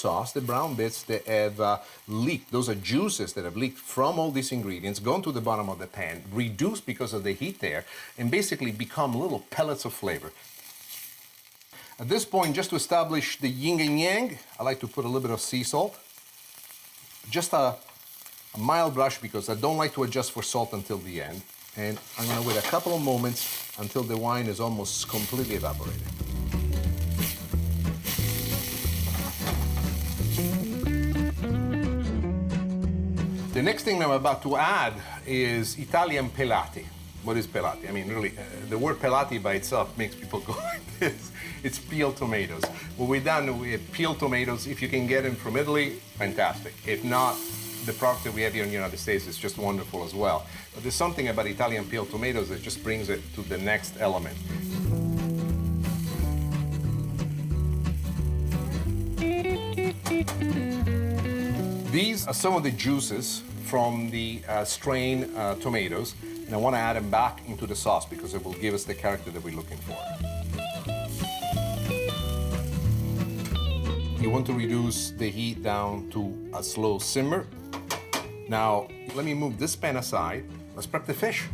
sauce, the brown bits that have leaked. Those are juices that have leaked from all these ingredients, gone to the bottom of the pan, reduced because of the heat there, and basically become little pellets of flavor. At this point, just to establish the yin and yang, I like to put a little bit of sea salt. Just a mild brush because I don't like to adjust for salt until the end. And I'm going to wait a couple of moments until the wine is almost completely evaporated. The next thing I'm about to add is Italian pelati. What is pelati? I mean, really, the word pelati by itself makes people go like this. It's peeled tomatoes. What we've done, we have peeled tomatoes. If you can get them from Italy, fantastic. If not, the product that we have here in the United States is just wonderful as well. But there's something about Italian peeled tomatoes that just brings it to the next element. These are some of the juices from the strained tomatoes, and I want to add them back into the sauce because it will give us the character that we're looking for. You want to reduce the heat down to a slow simmer. Now, let me move this pan aside. Let's prep the fish.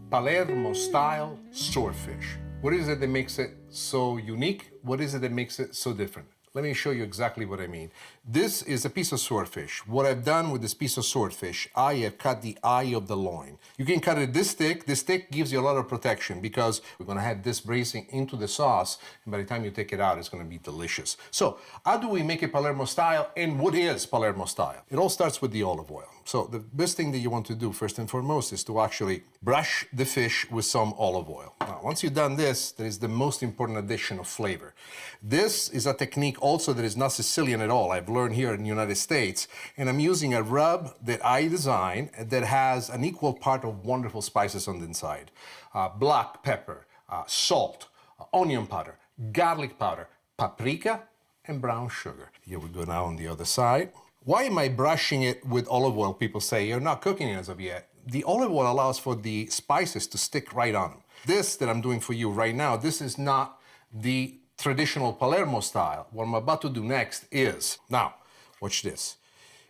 Palermo-style swordfish. What is it that makes it so unique? What is it that makes it so different? Let me show you exactly what I mean. This is a piece of swordfish. What I've done with this piece of swordfish, I have cut the eye of the loin. You can cut it this thick. This thick gives you a lot of protection because we're gonna have this braising into the sauce, and by the time you take it out, it's gonna be delicious. So, how do we make it Palermo style, and what is Palermo style? It all starts with the olive oil. So, the best thing that you want to do, first and foremost, is to actually brush the fish with some olive oil. Now, once you've done this, there is the most important addition of flavor. This is a technique also that is not Sicilian at all. I've learned here in the United States, and I'm using a rub that I designed that has an equal part of wonderful spices on the inside. Black pepper, salt, onion powder, garlic powder, paprika, and brown sugar. Here we go now on the other side. Why am I brushing it with olive oil? People say, you're not cooking it as of yet. The olive oil allows for the spices to stick right on them. This that I'm doing for you right now, this is not the traditional Palermo style. What I'm about to do next is, now, watch this.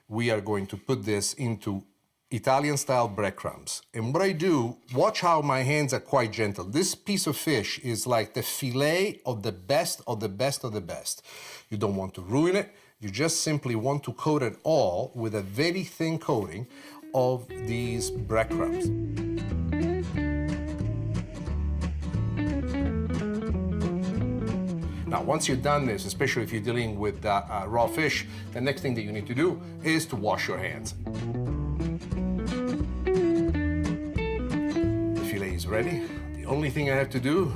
We are going to put this into Italian style breadcrumbs. And what I do, watch how my hands are quite gentle. This piece of fish is like the fillet of the best of the best of the best. You don't want to ruin it. You just simply want to coat it all with a very thin coating of these breadcrumbs. Now, once you've done this, especially if you're dealing with raw fish, the next thing that you need to do is to wash your hands. The fillet is ready. The only thing I have to do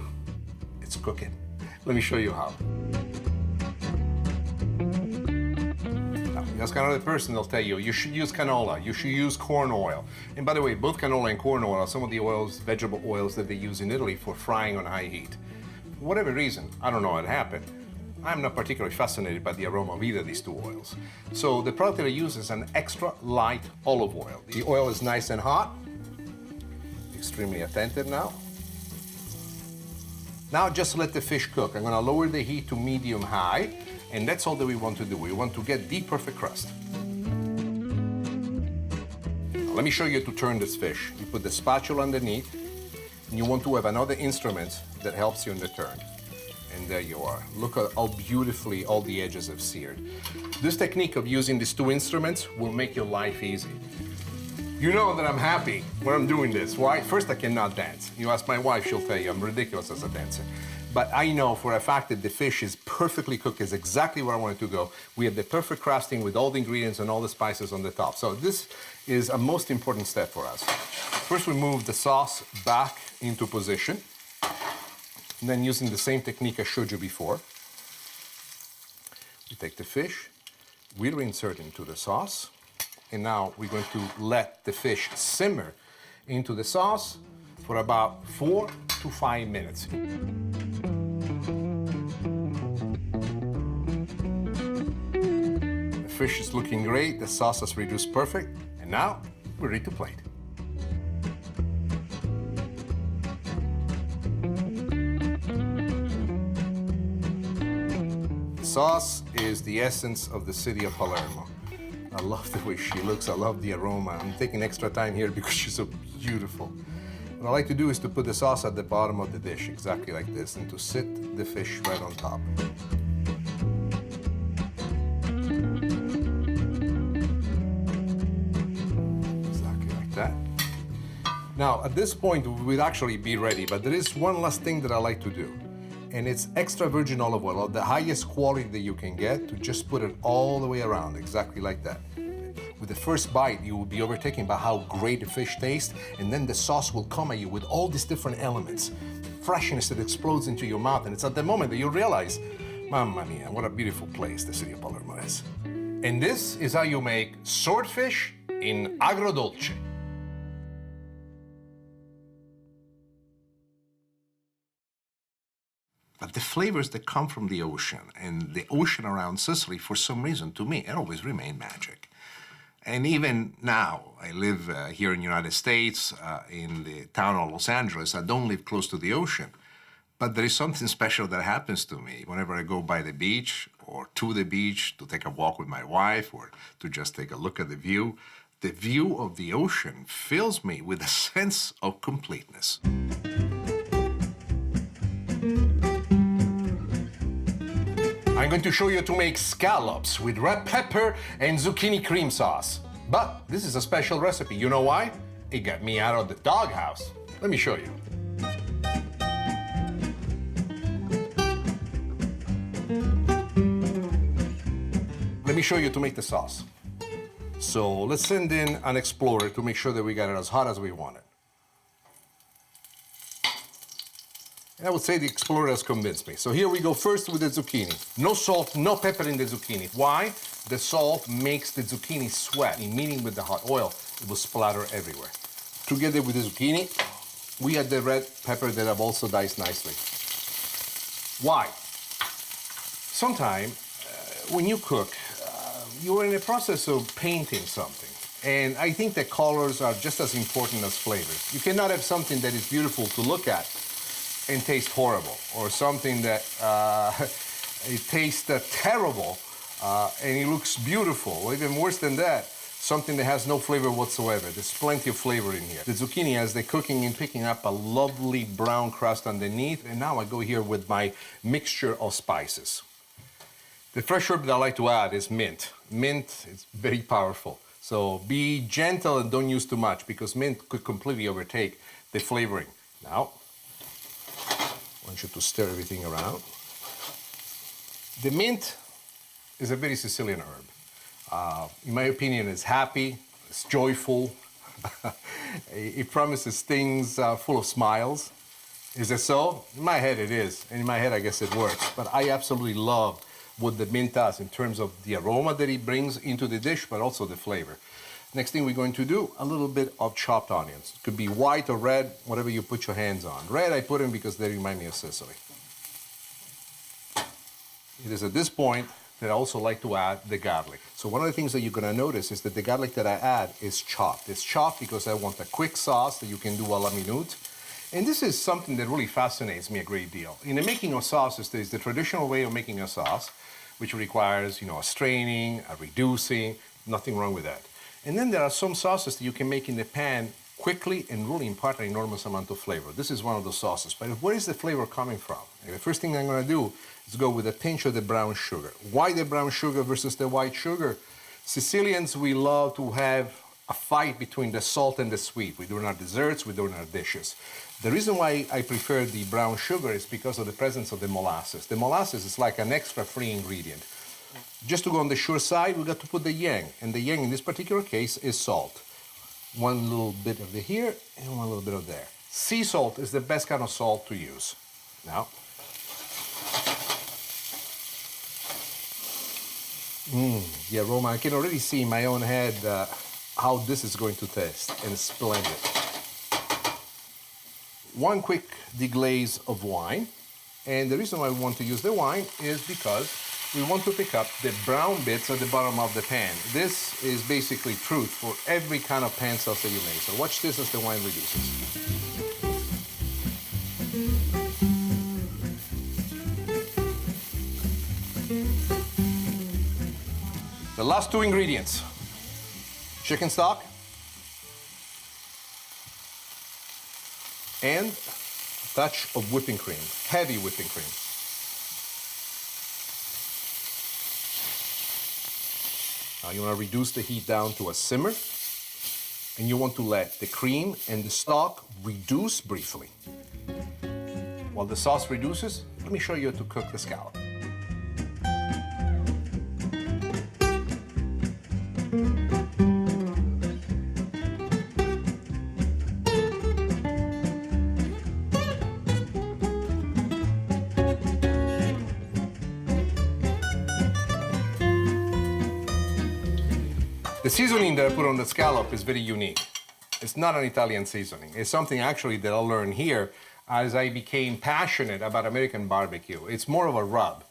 is cook it. Let me show you how. Now, you ask another person, they'll tell you, you should use canola, you should use corn oil. And by the way, both canola and corn oil are some of the oils, vegetable oils that they use in Italy for frying on high heat. For whatever reason, I don't know what happened, I'm not particularly fascinated by the aroma of either of these two oils. So the product that I use is an extra light olive oil. The oil is nice and hot, extremely attentive now. Now just let the fish cook. I'm gonna lower the heat to medium-high, and that's all that we want to do. We want to get the perfect crust. Now, let me show you to turn this fish. You put the spatula underneath, and you want to have another instrument that helps you in the turn. And there you are. Look at how beautifully all the edges have seared. This technique of using these two instruments will make your life easy. You know that I'm happy when I'm doing this. Why? First, I cannot dance. You ask my wife, she'll tell you I'm ridiculous as a dancer. But I know for a fact that the fish is perfectly cooked, is exactly where I want it to go. We have the perfect crusting with all the ingredients and all the spices on the top. So this is a most important step for us. First, we move the sauce back into position. And then using the same technique I showed you before, we take the fish, we reinsert into the sauce, and now we're going to let the fish simmer into the sauce for about 4 to 5 minutes. The fish is looking great, the sauce has reduced perfect, and now we're ready to plate. sauce is the essence of the city of Palermo. I love the way she looks, I love the aroma. I'm taking extra time here because she's so beautiful. What I like to do is to put the sauce at the bottom of the dish, exactly like this, and to sit the fish right on top. Exactly like that. Now, at this point, we'd actually be ready, but there is one last thing that I like to do, and it's extra virgin olive oil of the highest quality that you can get, to just put it all the way around, exactly like that. With the first bite, you will be overtaken by how great the fish tastes, and then the sauce will come at you with all these different elements. Freshness that explodes into your mouth, and it's at the moment that you realize, mamma mia, what a beautiful place the city of Palermo is. And this is how you make swordfish in agrodolce. But the flavors that come from the ocean and the ocean around Sicily, for some reason, to me, it always remain magic. And even now, I live here in the United States, in the town of Los Angeles. I don't live close to the ocean, but there is something special that happens to me whenever I go by the beach or to the beach to take a walk with my wife or to just take a look at the view. The view of the ocean fills me with a sense of completeness. I'm going to show you to make scallops with red pepper and zucchini cream sauce. But this is a special recipe. You know why? It got me out of the doghouse. Let me show you. Let me show you to make the sauce. So let's send in an explorer to make sure that we got it as hot as we want it. And I would say the explorer has convinced me. So here we go first with the zucchini. No salt, no pepper in the zucchini. Why? The salt makes the zucchini sweat. In meeting with the hot oil, it will splatter everywhere. Together with the zucchini, we add the red pepper that I've also diced nicely. Why? Sometimes when you cook, you're in the process of painting something. And I think that colors are just as important as flavors. You cannot have something that is beautiful to look at and taste horrible, or something that it tastes terrible and it looks beautiful, or even worse than that, something that has no flavor whatsoever. There's plenty of flavor in here. The zucchini, as they're cooking and picking up a lovely brown crust underneath, and now I go here with my mixture of spices. The fresh herb that I like to add is mint. Mint is very powerful, so be gentle and don't use too much, because mint could completely overtake the flavoring. Now, I want you to stir everything around. The mint is a very Sicilian herb. In my opinion, it's happy, it's joyful. It promises things full of smiles. Is it so? In my head it is, and in my head I guess it works. But I absolutely love what the mint does in terms of the aroma that it brings into the dish, but also the flavor. Next thing we're going to do, a little bit of chopped onions. It could be white or red, whatever you put your hands on. Red I put in because they remind me of Sicily. It is at this point that I also like to add the garlic. So one of the things that you're gonna notice is that the garlic that I add is chopped. It's chopped because I want a quick sauce that you can do a la minute. And this is something that really fascinates me a great deal. In the making of sauces, there's the traditional way of making a sauce, which requires, a straining, a reducing, nothing wrong with that. And then there are some sauces that you can make in the pan quickly and really impart an enormous amount of flavor. This is one of those sauces. But where is the flavor coming from? And the first thing I'm going to do is go with a pinch of the brown sugar. Why the brown sugar versus the white sugar? Sicilians, we love to have a fight between the salt and the sweet. We do it in our desserts, we do it in our dishes. The reason why I prefer the brown sugar is because of the presence of the molasses. The molasses is like an extra free ingredient. Just to go on the sure side, we got to put the yang, and the yang in this particular case is salt. One little bit of the here and one little bit of there. Sea salt is the best kind of salt to use. Now, the aroma, I can already see in my own head how this is going to taste, and it's splendid. One quick deglaze of wine, and the reason why we want to use the wine is because we want to pick up the brown bits at the bottom of the pan. This is basically truth for every kind of pan sauce that you make. So watch this as the wine reduces. The last two ingredients. Chicken stock and a touch of whipping cream, heavy whipping cream. Now you want to reduce the heat down to a simmer, and you want to let the cream and the stock reduce briefly. While the sauce reduces, let me show you how to cook the scallop. The seasoning that I put on the scallop is very unique. It's not an Italian seasoning. It's something actually that I learned here as I became passionate about American barbecue. It's more of a rub.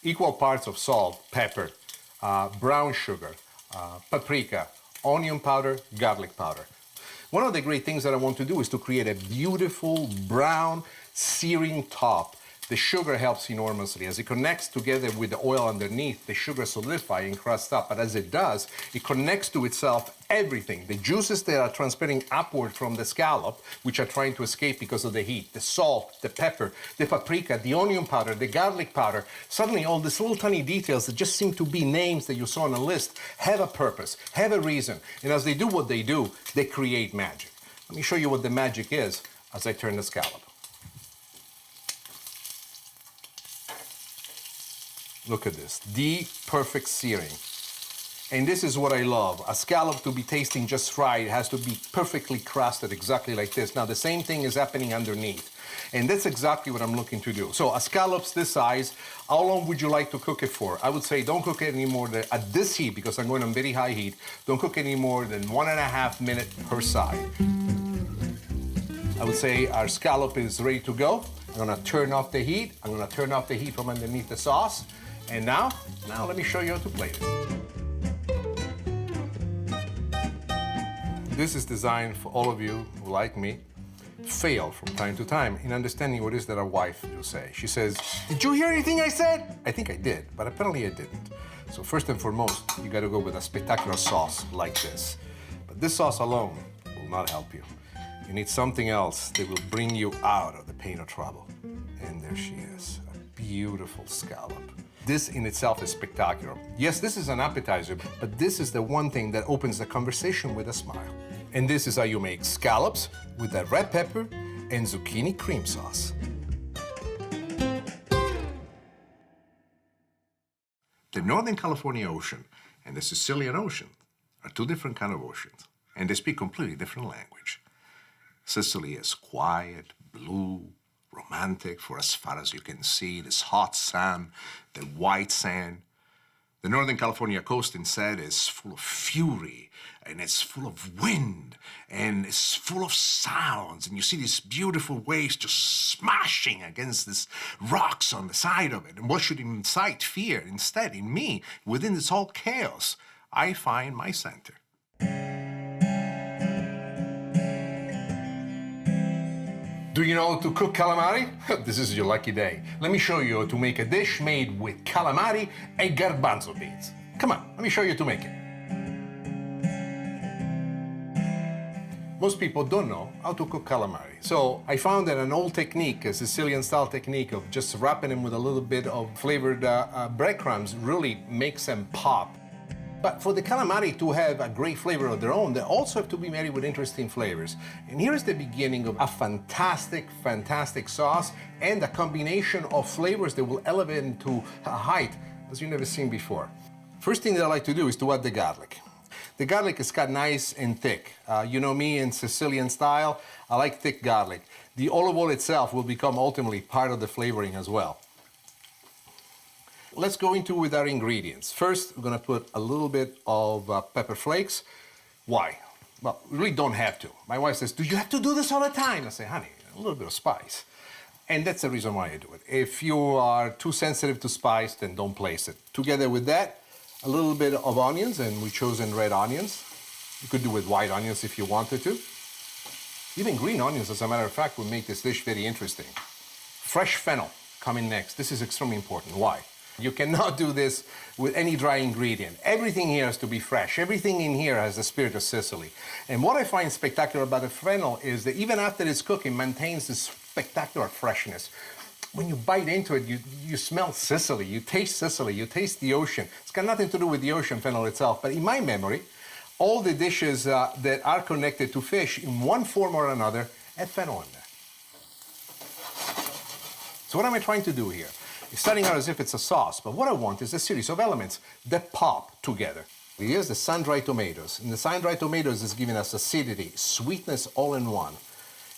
Equal parts of salt, pepper, brown sugar, paprika, onion powder, garlic powder. One of the great things that I want to do is to create a beautiful brown searing top. The sugar helps enormously. As it connects together with the oil underneath, the sugar solidifies and crusts up. But as it does, it connects to itself everything. The juices that are transferring upward from the scallop, which are trying to escape because of the heat, the salt, the pepper, the paprika, the onion powder, the garlic powder, suddenly all these little tiny details that just seem to be names that you saw on a list have a purpose, have a reason. And as they do what they do, they create magic. Let me show you what the magic is as I turn the scallop. Look at this, the perfect searing. And this is what I love. A scallop to be tasting just right has to be perfectly crusted exactly like this. Now the same thing is happening underneath. And that's exactly what I'm looking to do. So a scallop's this size, how long would you like to cook it for? I would say don't cook it any more than, at this heat, because I'm going on very high heat, don't cook any more than 1.5 minutes per side. I would say our scallop is ready to go. I'm gonna turn off the heat. I'm gonna turn off the heat from underneath the sauce. And now let me show you how to plate it. This is designed for all of you who, like me, fail from time to time in understanding what it is that our wife will say. She says, "Did you hear anything I said?" I think I did, but apparently I didn't. So first and foremost, you gotta go with a spectacular sauce like this. But this sauce alone will not help you. You need something else that will bring you out of the pain or trouble. And there she is, a beautiful scallop. This in itself is spectacular. Yes, this is an appetizer, but this is the one thing that opens the conversation with a smile. And this is how you make scallops with that red pepper and zucchini cream sauce. The Northern California Ocean and the Sicilian Ocean are two different kinds of oceans, and they speak completely different language. Sicily is quiet, blue, romantic for as far as you can see, this hot sand, the white sand. The Northern California coast instead is full of fury, and it's full of wind, and it's full of sounds, and you see these beautiful waves just smashing against these rocks on the side of it. And what should incite fear? Instead, in me, within this whole chaos, I find my center. Do you know how to cook calamari? This is your lucky day. Let me show you how to make a dish made with calamari and garbanzo beans. Come on, let me show you how to make it. Most people don't know how to cook calamari. So I found that an old technique, a Sicilian-style technique of just wrapping them with a little bit of flavored breadcrumbs really makes them pop. But for the calamari to have a great flavor of their own, they also have to be made with interesting flavors. And here's the beginning of a fantastic, fantastic sauce and a combination of flavors that will elevate it to a height as you've never seen before. First thing that I like to do is to add the garlic. The garlic is cut nice and thick. You know me in Sicilian style, I like thick garlic. The olive oil itself will become ultimately part of the flavoring as well. Let's go into with our ingredients. First, we're gonna put a little bit of pepper flakes. Why? Well, we really don't have to. My wife says, "Do you have to do this all the time?" I say, "Honey, a little bit of spice." And that's the reason why I do it. If you are too sensitive to spice, then don't place it. Together with that, a little bit of onions, and we've chosen red onions. You could do with white onions if you wanted to. Even green onions, as a matter of fact, will make this dish very interesting. Fresh fennel coming next. This is extremely important. Why? You cannot do this with any dry ingredient. Everything here has to be fresh. Everything in here has the spirit of Sicily. And what I find spectacular about the fennel is that even after it's cooking, it maintains this spectacular freshness. When you bite into it, you smell Sicily, you taste Sicily, you taste the ocean. It's got nothing to do with the ocean fennel itself, but in my memory, all the dishes that are connected to fish in one form or another have fennel in there. So what am I trying to do here? It's starting out as if it's a sauce, but what I want is a series of elements that pop together. Here's the sun-dried tomatoes, and the sun-dried tomatoes is giving us acidity, sweetness all in one.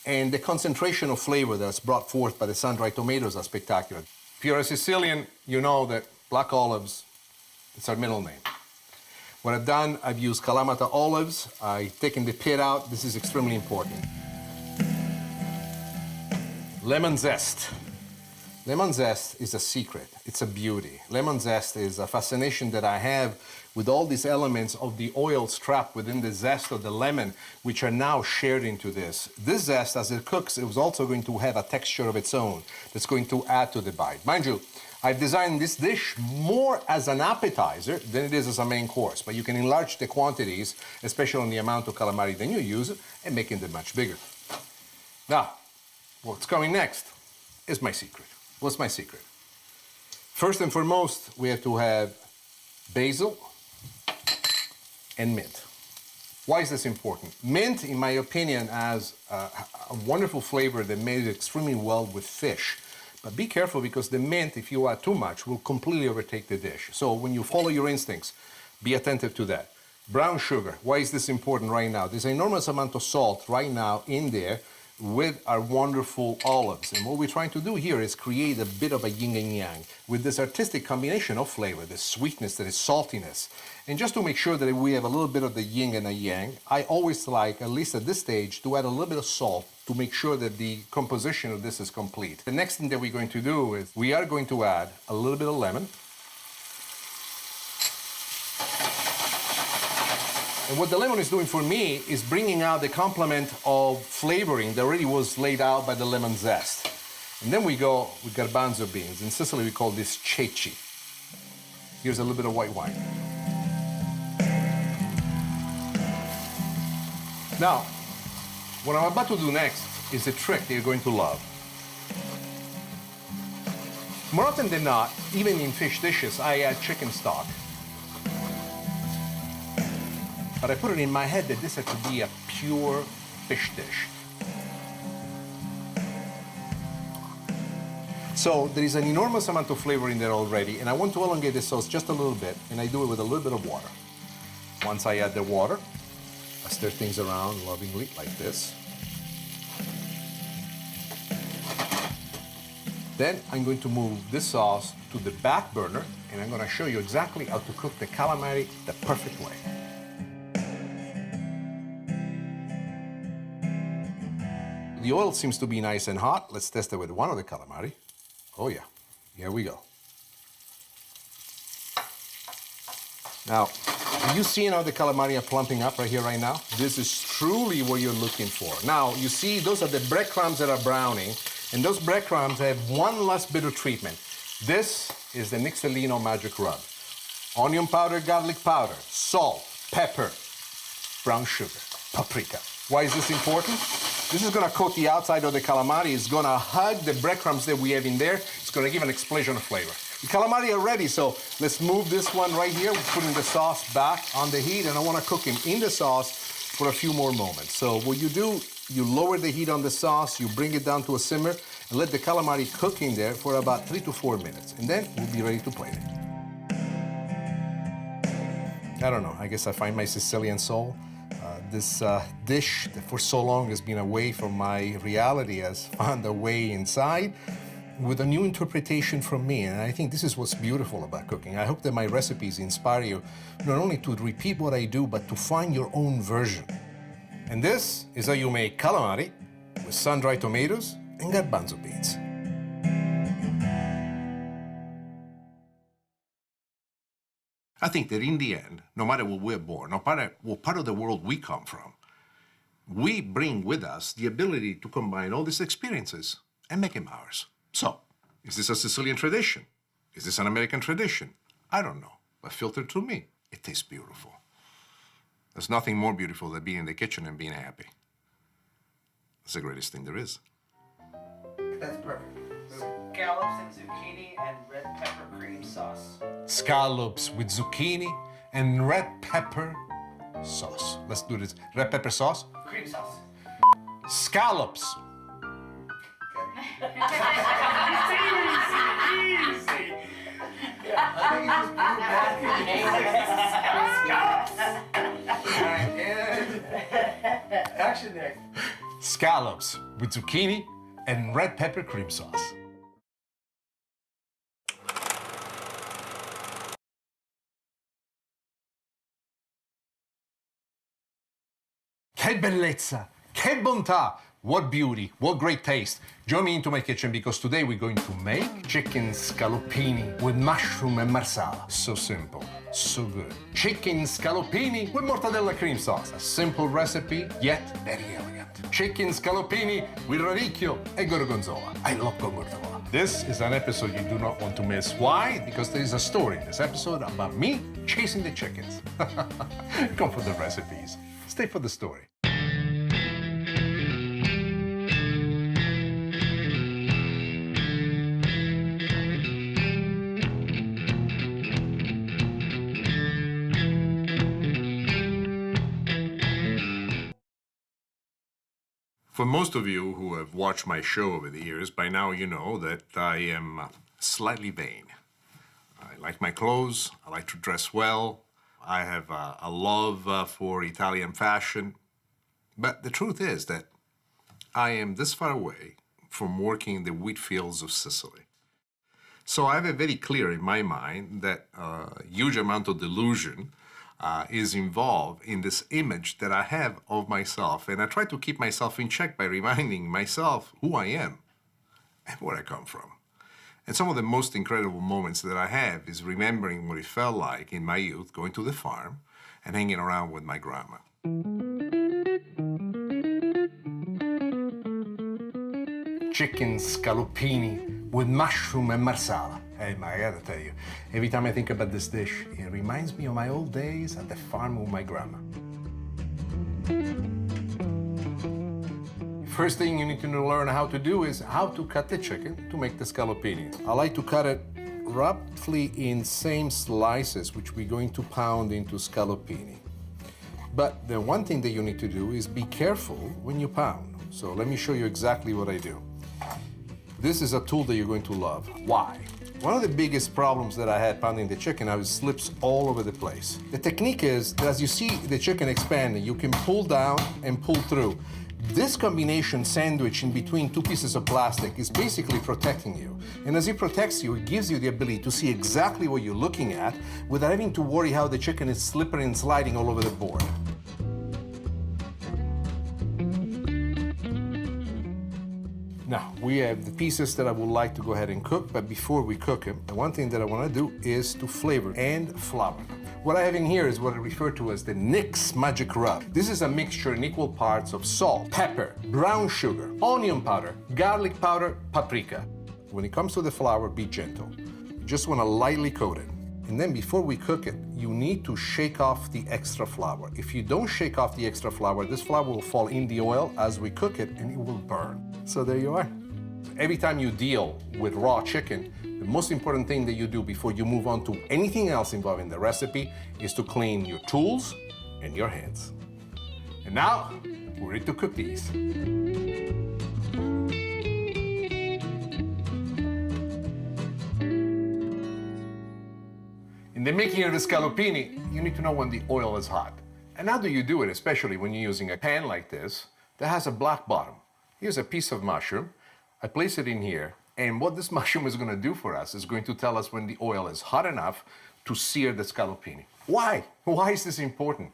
And the concentration of flavor that's brought forth by the sun-dried tomatoes are spectacular. If you're a Sicilian, you know that black olives, it's our middle name. What I've done, I've used Kalamata olives, I've taken the pit out, this is extremely important. Lemon zest. Lemon zest is a secret, it's a beauty. Lemon zest is a fascination that I have with all these elements of the oils trapped within the zest of the lemon, which are now shared into this. This zest, as it cooks, is also going to have a texture of its own that's going to add to the bite. Mind you, I've designed this dish more as an appetizer than it is as a main course, but you can enlarge the quantities, especially on the amount of calamari that you use, and making them much bigger. Now, what's coming next is my secret. What's my secret? First and foremost, we have to have basil and mint. Why is this important? Mint, in my opinion, has a wonderful flavor that made it extremely well with fish. But be careful, because the mint, if you add too much, will completely overtake the dish. So when you follow your instincts, be attentive to that. Brown sugar. Why is this important right now? There's an enormous amount of salt right now in there with our wonderful olives. And what we're trying to do here is create a bit of a yin and yang with this artistic combination of flavor, the sweetness, the saltiness. And just to make sure that we have a little bit of the yin and the yang, I always like, at least at this stage, to add a little bit of salt to make sure that the composition of this is complete. The next thing that we're going to do is we are going to add a little bit of lemon. And what the lemon is doing for me is bringing out the complement of flavoring that already was laid out by the lemon zest. And then we go with garbanzo beans. In Sicily, we call this ceci. Here's a little bit of white wine. Now, what I'm about to do next is a trick that you're going to love. More often than not, even in fish dishes, I add chicken stock. But I put it in my head that this had to be a pure fish dish. So there is an enormous amount of flavor in there already, and I want to elongate the sauce just a little bit, and I do it with a little bit of water. Once I add the water, I stir things around lovingly like this. Then I'm going to move this sauce to the back burner, and I'm going to show you exactly how to cook the calamari the perfect way. The oil seems to be nice and hot. Let's test it with one of the calamari. Oh yeah, here we go. Now, are you seeing how the calamari are plumping up right here, right now? This is truly what you're looking for. Now, you see, those are the breadcrumbs that are browning, and those breadcrumbs have one last bit of treatment. This is the Nixolino magic rub. Onion powder, garlic powder, salt, pepper, brown sugar, paprika. Why is this important? This is gonna coat the outside of the calamari. It's gonna hug the breadcrumbs that we have in there. It's gonna give an explosion of flavor. The calamari are ready, so let's move this one right here. We're putting the sauce back on the heat, and I wanna cook him in the sauce for a few more moments. So what you do, you lower the heat on the sauce, you bring it down to a simmer, and let the calamari cook in there for about 3 to 4 minutes. And then we'll be ready to plate it. I don't know, I guess I find my Sicilian soul. This dish that for so long has been away from my reality has found a way inside with a new interpretation from me. And I think this is what's beautiful about cooking. I hope that my recipes inspire you not only to repeat what I do, but to find your own version. And this is how you make calamari with sun-dried tomatoes and garbanzo beans. I think that in the end, no matter where we're born, no matter what part of the world we come from, we bring with us the ability to combine all these experiences and make them ours. So, is this a Sicilian tradition? Is this an American tradition? I don't know. But filtered through me, it tastes beautiful. There's nothing more beautiful than being in the kitchen and being happy. It's the greatest thing there is. That's perfect. Scallops and zucchini and red pepper cream sauce. Scallops with zucchini and red pepper sauce. Let's do this. Red pepper sauce. Cream sauce. Scallops. Easy. Yeah, I think you just blew Alright, and action next. Scallops with zucchini and red pepper cream sauce. Che bellezza! Che bontà! What beauty! What great taste! Join me into my kitchen because today we're going to make chicken scaloppini with mushroom and marsala. So simple, so good. Chicken scaloppini with mortadella cream sauce. A simple recipe, yet very elegant. Chicken scaloppini with radicchio and gorgonzola. I love gorgonzola. This is an episode you do not want to miss. Why? Because there is a story in this episode about me chasing the chickens. Come for the recipes. Stay for the story. For most of you who have watched my show over the years, by now you know that I am slightly vain. I like my clothes, I like to dress well, I have a love for Italian fashion. But the truth is that I am this far away from working in the wheat fields of Sicily. So I have it very clear in my mind that a huge amount of delusion is involved in this image that I have of myself. And I try to keep myself in check by reminding myself who I am and where I come from. And some of the most incredible moments that I have is remembering what it felt like in my youth going to the farm and hanging around with my grandma. Chicken scaloppini with mushroom and marsala. Hey, I gotta tell you, every time I think about this dish, it reminds me of my old days at the farm with my grandma. First thing you need to learn how to do is how to cut the chicken to make the scaloppini. I like to cut it roughly in same slices, which we're going to pound into scaloppini. But the one thing that you need to do is be careful when you pound. So let me show you exactly what I do. This is a tool that you're going to love. Why? One of the biggest problems that I had pounding the chicken, I was slips all over the place. The technique is that as you see the chicken expanding, you can pull down and pull through. This combination sandwich in between two pieces of plastic is basically protecting you. And as it protects you, it gives you the ability to see exactly what you're looking at without having to worry how the chicken is slippery and sliding all over the board. Now, we have the pieces that I would like to go ahead and cook, but before we cook them, the one thing that I want to do is to flavor and flour them. What I have in here is what I refer to as the NYX Magic Rub. This is a mixture in equal parts of salt, pepper, brown sugar, onion powder, garlic powder, paprika. When it comes to the flour, be gentle. You just want to lightly coat it. And then before we cook it, you need to shake off the extra flour. If you don't shake off the extra flour, this flour will fall in the oil as we cook it and it will burn. So there you are. Every time you deal with raw chicken, the most important thing that you do before you move on to anything else involved in the recipe is to clean your tools and your hands. And now, we're ready to cook these. In the making of the scaloppini, you need to know when the oil is hot. And how do you do it, especially when you're using a pan like this that has a black bottom? Here's a piece of mushroom. I place it in here, and what this mushroom is going to do for us is going to tell us when the oil is hot enough to sear the scaloppini. Why? Why is this important?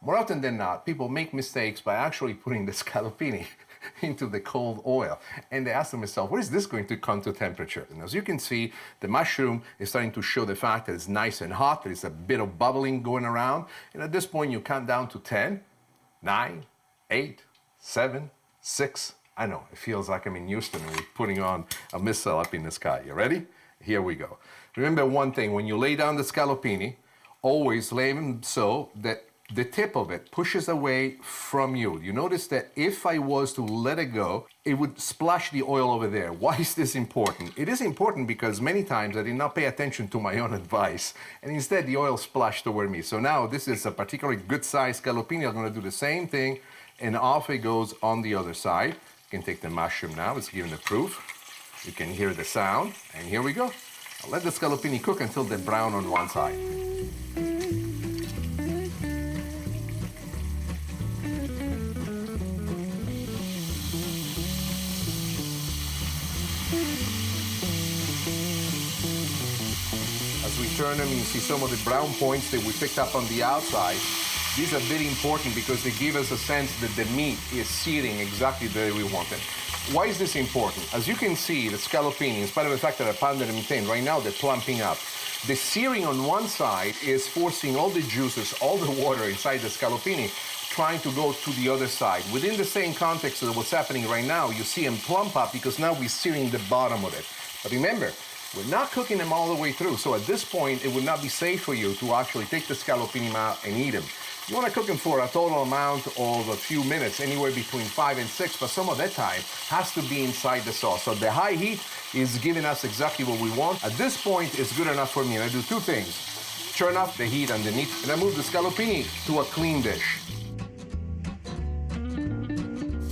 More often than not, people make mistakes by actually putting the scaloppini into the cold oil, and they ask themselves, what is this going to come to temperature? And as you can see, the mushroom is starting to show the fact that it's nice and hot. There's a bit of bubbling going around, and at this point you count down to 10, 9, 8, 7, 6. I know, it feels like I'm in Houston and we're putting on a missile up in the sky. You ready? Here we go. Remember one thing, when you lay down the scallopini, always lay them so that the tip of it pushes away from you. You notice that if I was to let it go, it would splash the oil over there. Why is this important? It is important because many times I did not pay attention to my own advice, and instead the oil splashed over me. So now this is a particularly good size scallopini. I'm gonna do the same thing, and off it goes on the other side. You can take the mushroom now, it's giving the proof. You can hear the sound, and here we go. I'll let the scallopini cook until they're brown on one side. As we turn them, you see some of the brown points that we picked up on the outside. These are very important because they give us a sense that the meat is searing exactly the way we want it. Why is this important? As you can see, the scallopini, in spite of the fact that I pounded them in thin, right now they're plumping up. The searing on one side is forcing all the juices, all the water inside the scallopini, trying to go to the other side. Within the same context of what's happening right now, you see them plump up because now we're searing the bottom of it. But remember, we're not cooking them all the way through, so at this point, it would not be safe for you to actually take the scallopini out and eat them. You want to cook them for a total amount of a few minutes, anywhere between 5 and 6, but some of that time has to be inside the sauce. So the high heat is giving us exactly what we want. At this point, it's good enough for me, and I do two things. Turn off the heat underneath, and I move the scallopini to a clean dish.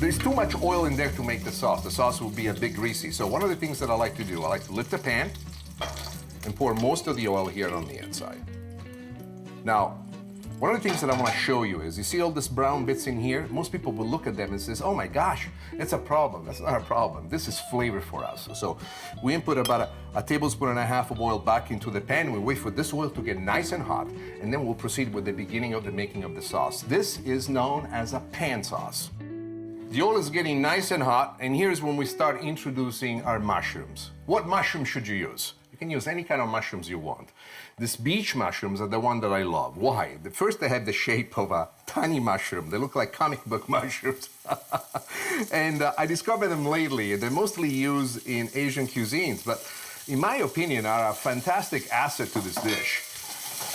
There's too much oil in there to make the sauce. The sauce will be a bit greasy. So one of the things that I like to do, I like to lift the pan and pour most of the oil here on the inside. Now, one of the things that I want to show you is, you see all these brown bits in here? Most people will look at them and says, oh my gosh, it's a problem. That's not a problem. This is flavor for us. So we input about a tablespoon and a half of oil back into the pan. We wait for this oil to get nice and hot, and then we'll proceed with the beginning of the making of the sauce. This is known as a pan sauce. The oil is getting nice and hot, and here's when we start introducing our mushrooms. What mushroom should you use? You can use any kind of mushrooms you want. These beach mushrooms are the one that I love. Why? First, they have the shape of a tiny mushroom. They look like comic book mushrooms. And I discovered them lately. They're mostly used in Asian cuisines, but in my opinion, are a fantastic asset to this dish.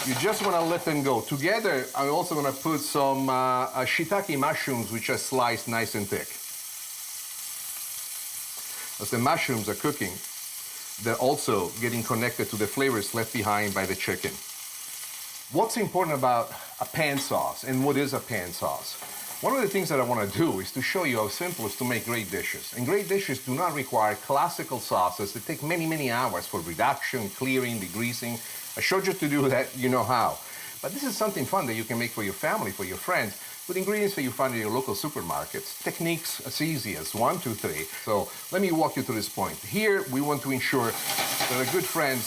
You just want to let them go. Together, I'm also going to put some shiitake mushrooms, which are sliced nice and thick. As the mushrooms are cooking, they're also getting connected to the flavors left behind by the chicken. What's important about a pan sauce, and what is a pan sauce? One of the things that I want to do is to show you how simple it is to make great dishes. And great dishes do not require classical sauces that take many, many hours for reduction, clearing, degreasing. I showed you to do that, you know how. But this is something fun that you can make for your family, for your friends, with ingredients that you find in your local supermarkets. Techniques as easy as 1, 2, 3. So let me walk you through this point. Here, we want to ensure that our good friends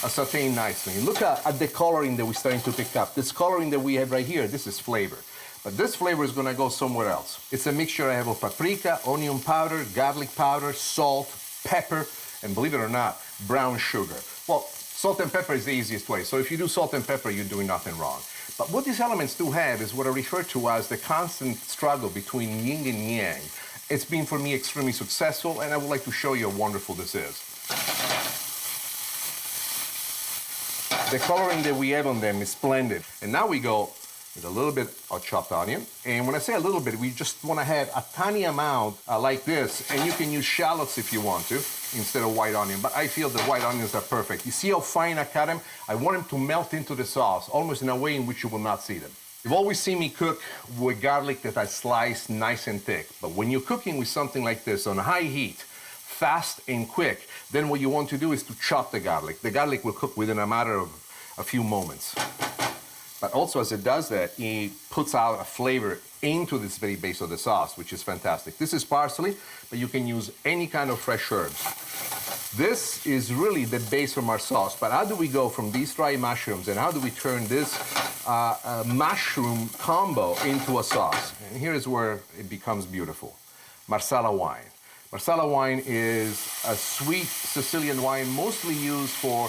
are sauteing nicely. Look at the coloring that we're starting to pick up. This coloring that we have right here, this is flavor. But this flavor is gonna go somewhere else. It's a mixture I have of paprika, onion powder, garlic powder, salt, pepper, and believe it or not, brown sugar. Well, salt and pepper is the easiest way. So if you do salt and pepper, you're doing nothing wrong. But what these elements do have is what I refer to as the constant struggle between yin and yang. It's been for me extremely successful, and I would like to show you how wonderful this is. The coloring that we have on them is splendid. And now we go with a little bit of chopped onion. And when I say a little bit, we just want to have a tiny amount like this, and you can use shallots if you want to, instead of white onion. But I feel the white onions are perfect. You see how fine I cut them? I want them to melt into the sauce, almost in a way in which you will not see them. You've always seen me cook with garlic that I slice nice and thick. But when you're cooking with something like this on high heat, fast and quick, then what you want to do is to chop the garlic. The garlic will cook within a matter of a few moments. But also, as it does that, it puts out a flavor into this very base of the sauce, which is fantastic. This is parsley, but you can use any kind of fresh herbs. This is really the base from our sauce, but how do we go from these dry mushrooms and how do we turn this mushroom combo into a sauce? And here is where it becomes beautiful. Marsala wine. Marsala wine is a sweet Sicilian wine, mostly used for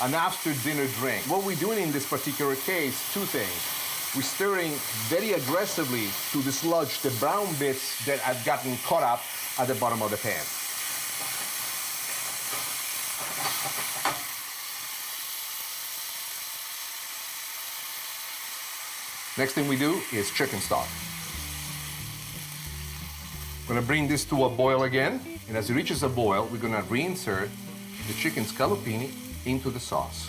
an after-dinner drink. What we're doing in this particular case, two things. We're stirring very aggressively to dislodge the brown bits that have gotten caught up at the bottom of the pan. Next thing we do is chicken stock. We're gonna bring this to a boil again, and as it reaches a boil, we're gonna reinsert the chicken scallopini into the sauce.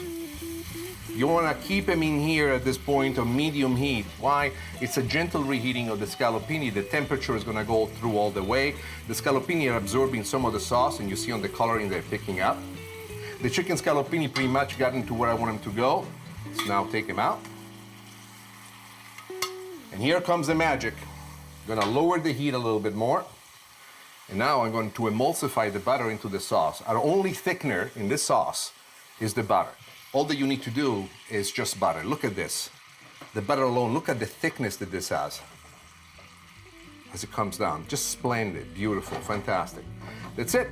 You wanna keep them in here at this point on medium heat. Why? It's a gentle reheating of the scallopini. The temperature is gonna go through all the way. The scallopini are absorbing some of the sauce, and you see on the coloring they're picking up. The chicken scallopini pretty much gotten to where I want them to go. Let's now take them out. And here comes the magic. I'm gonna lower the heat a little bit more. And now I'm going to emulsify the butter into the sauce. Our only thickener in this sauce is the butter. All that you need to do is just butter. Look at this. The butter alone, look at the thickness that this has. As it comes down, just splendid, beautiful, fantastic. That's it.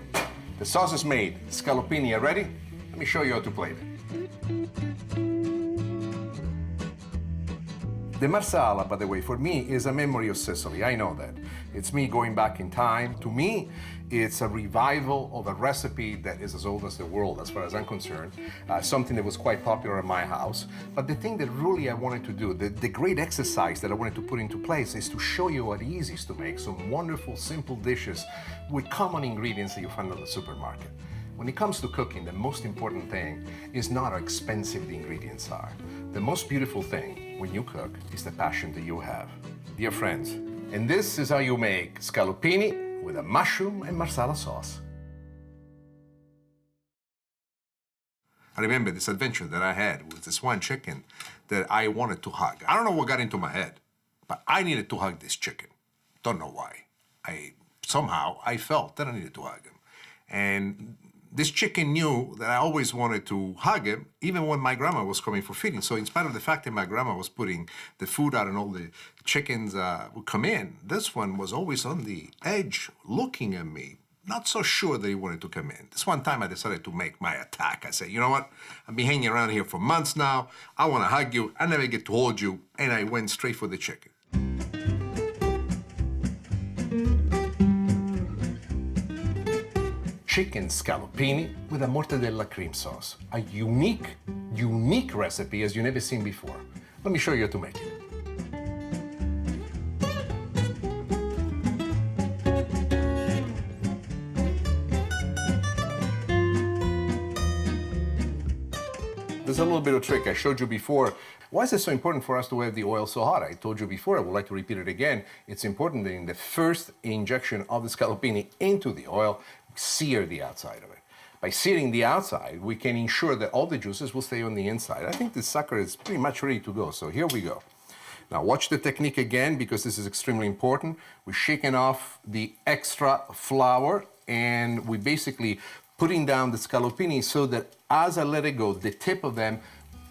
The sauce is made. Scallopini are ready. Let me show you how to plate it. The marsala, by the way, for me is a memory of Sicily. I know that. It's me going back in time. To me, it's a revival of a recipe that is as old as the world, as far as I'm concerned. Something that was quite popular in my house. But the thing that really I wanted to do, the great exercise that I wanted to put into place is to show you what easy is to make some wonderful, simple dishes with common ingredients that you find at the supermarket. When it comes to cooking, the most important thing is not how expensive the ingredients are. The most beautiful thing when you cook is the passion that you have. Dear friends, and this is how you make scallopini with a mushroom and marsala sauce. I remember this adventure that I had with this one chicken that I wanted to hug. I don't know what got into my head, but I needed to hug this chicken. Don't know why. Somehow I felt that I needed to hug him. And this chicken knew that I always wanted to hug him, even when my grandma was coming for feeding. So in spite of the fact that my grandma was putting the food out and all the chickens would come in, this one was always on the edge looking at me, not so sure that he wanted to come in. This one time I decided to make my attack. I said, you know what? I've been hanging around here for months now. I want to hug you. I never get to hold you. And I went straight for the chicken. Chicken scallopini with a mortadella cream sauce. A unique recipe as you've never seen before. Let me show you how to make it. There's a little bit of trick I showed you before. Why is it so important for us to have the oil so hot? I told you before, I would like to repeat it again. It's important that in the first injection of the scallopini into the oil, sear the outside of it. By searing the outside, we can ensure that all the juices will stay on the inside. I think this sucker is pretty much ready to go, so here we go. Now watch the technique again, because this is extremely important. We're shaking off the extra flour, and we basically putting down the scallopini so that as I let it go, the tip of them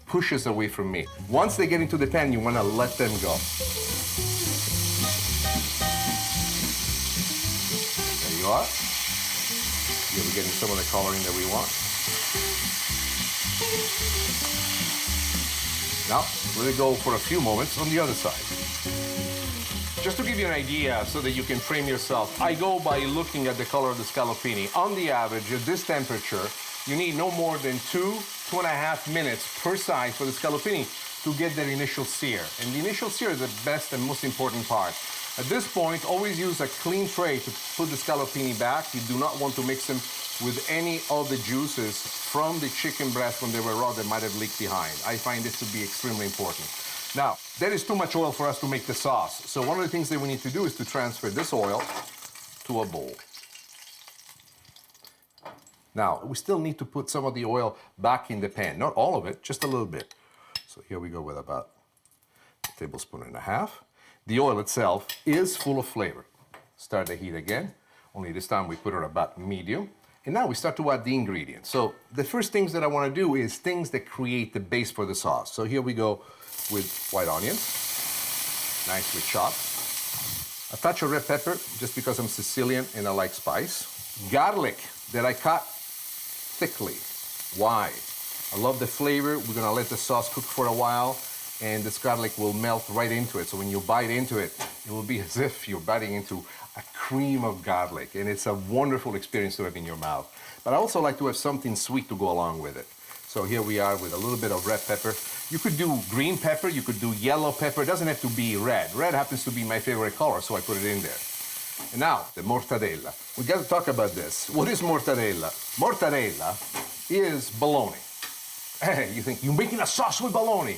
pushes away from me. Once they get into the pan, you want to let them go. There you are. You're getting some of the coloring that we want. Now, let it go for a few moments on the other side. Just to give you an idea so that you can frame yourself, I go by looking at the color of the scallopini. On the average, at this temperature, you need no more than 2.5 minutes per side for the scallopini to get their initial sear. And the initial sear is the best and most important part. At this point, always use a clean tray to put the scallopini back. You do not want to mix them with any of the juices from the chicken breast when they were raw that might have leaked behind. I find this to be extremely important. Now, there is too much oil for us to make the sauce. So one of the things that we need to do is to transfer this oil to a bowl. Now, we still need to put some of the oil back in the pan. Not all of it, just a little bit. So here we go with about a tablespoon and a half. The oil itself is full of flavor. Start the heat again, only this time we put it about medium. And now we start to add the ingredients. So the first things that I want to do is things that create the base for the sauce. So here we go with white onions, nicely chopped. A touch of red pepper, just because I'm Sicilian and I like spice. Garlic that I cut thickly. Why? I love the flavor. We're gonna let the sauce cook for a while, and this garlic will melt right into it. So when you bite into it, it will be as if you're biting into a cream of garlic, and it's a wonderful experience to have in your mouth. But I also like to have something sweet to go along with it. So here we are with a little bit of red pepper. You could do green pepper, you could do yellow pepper. It doesn't have to be red. Red happens to be my favorite color, so I put it in there. And now, the mortadella. We got to talk about this. What is mortadella? Mortadella is bologna. Hey, you think, you're making a sauce with bologna.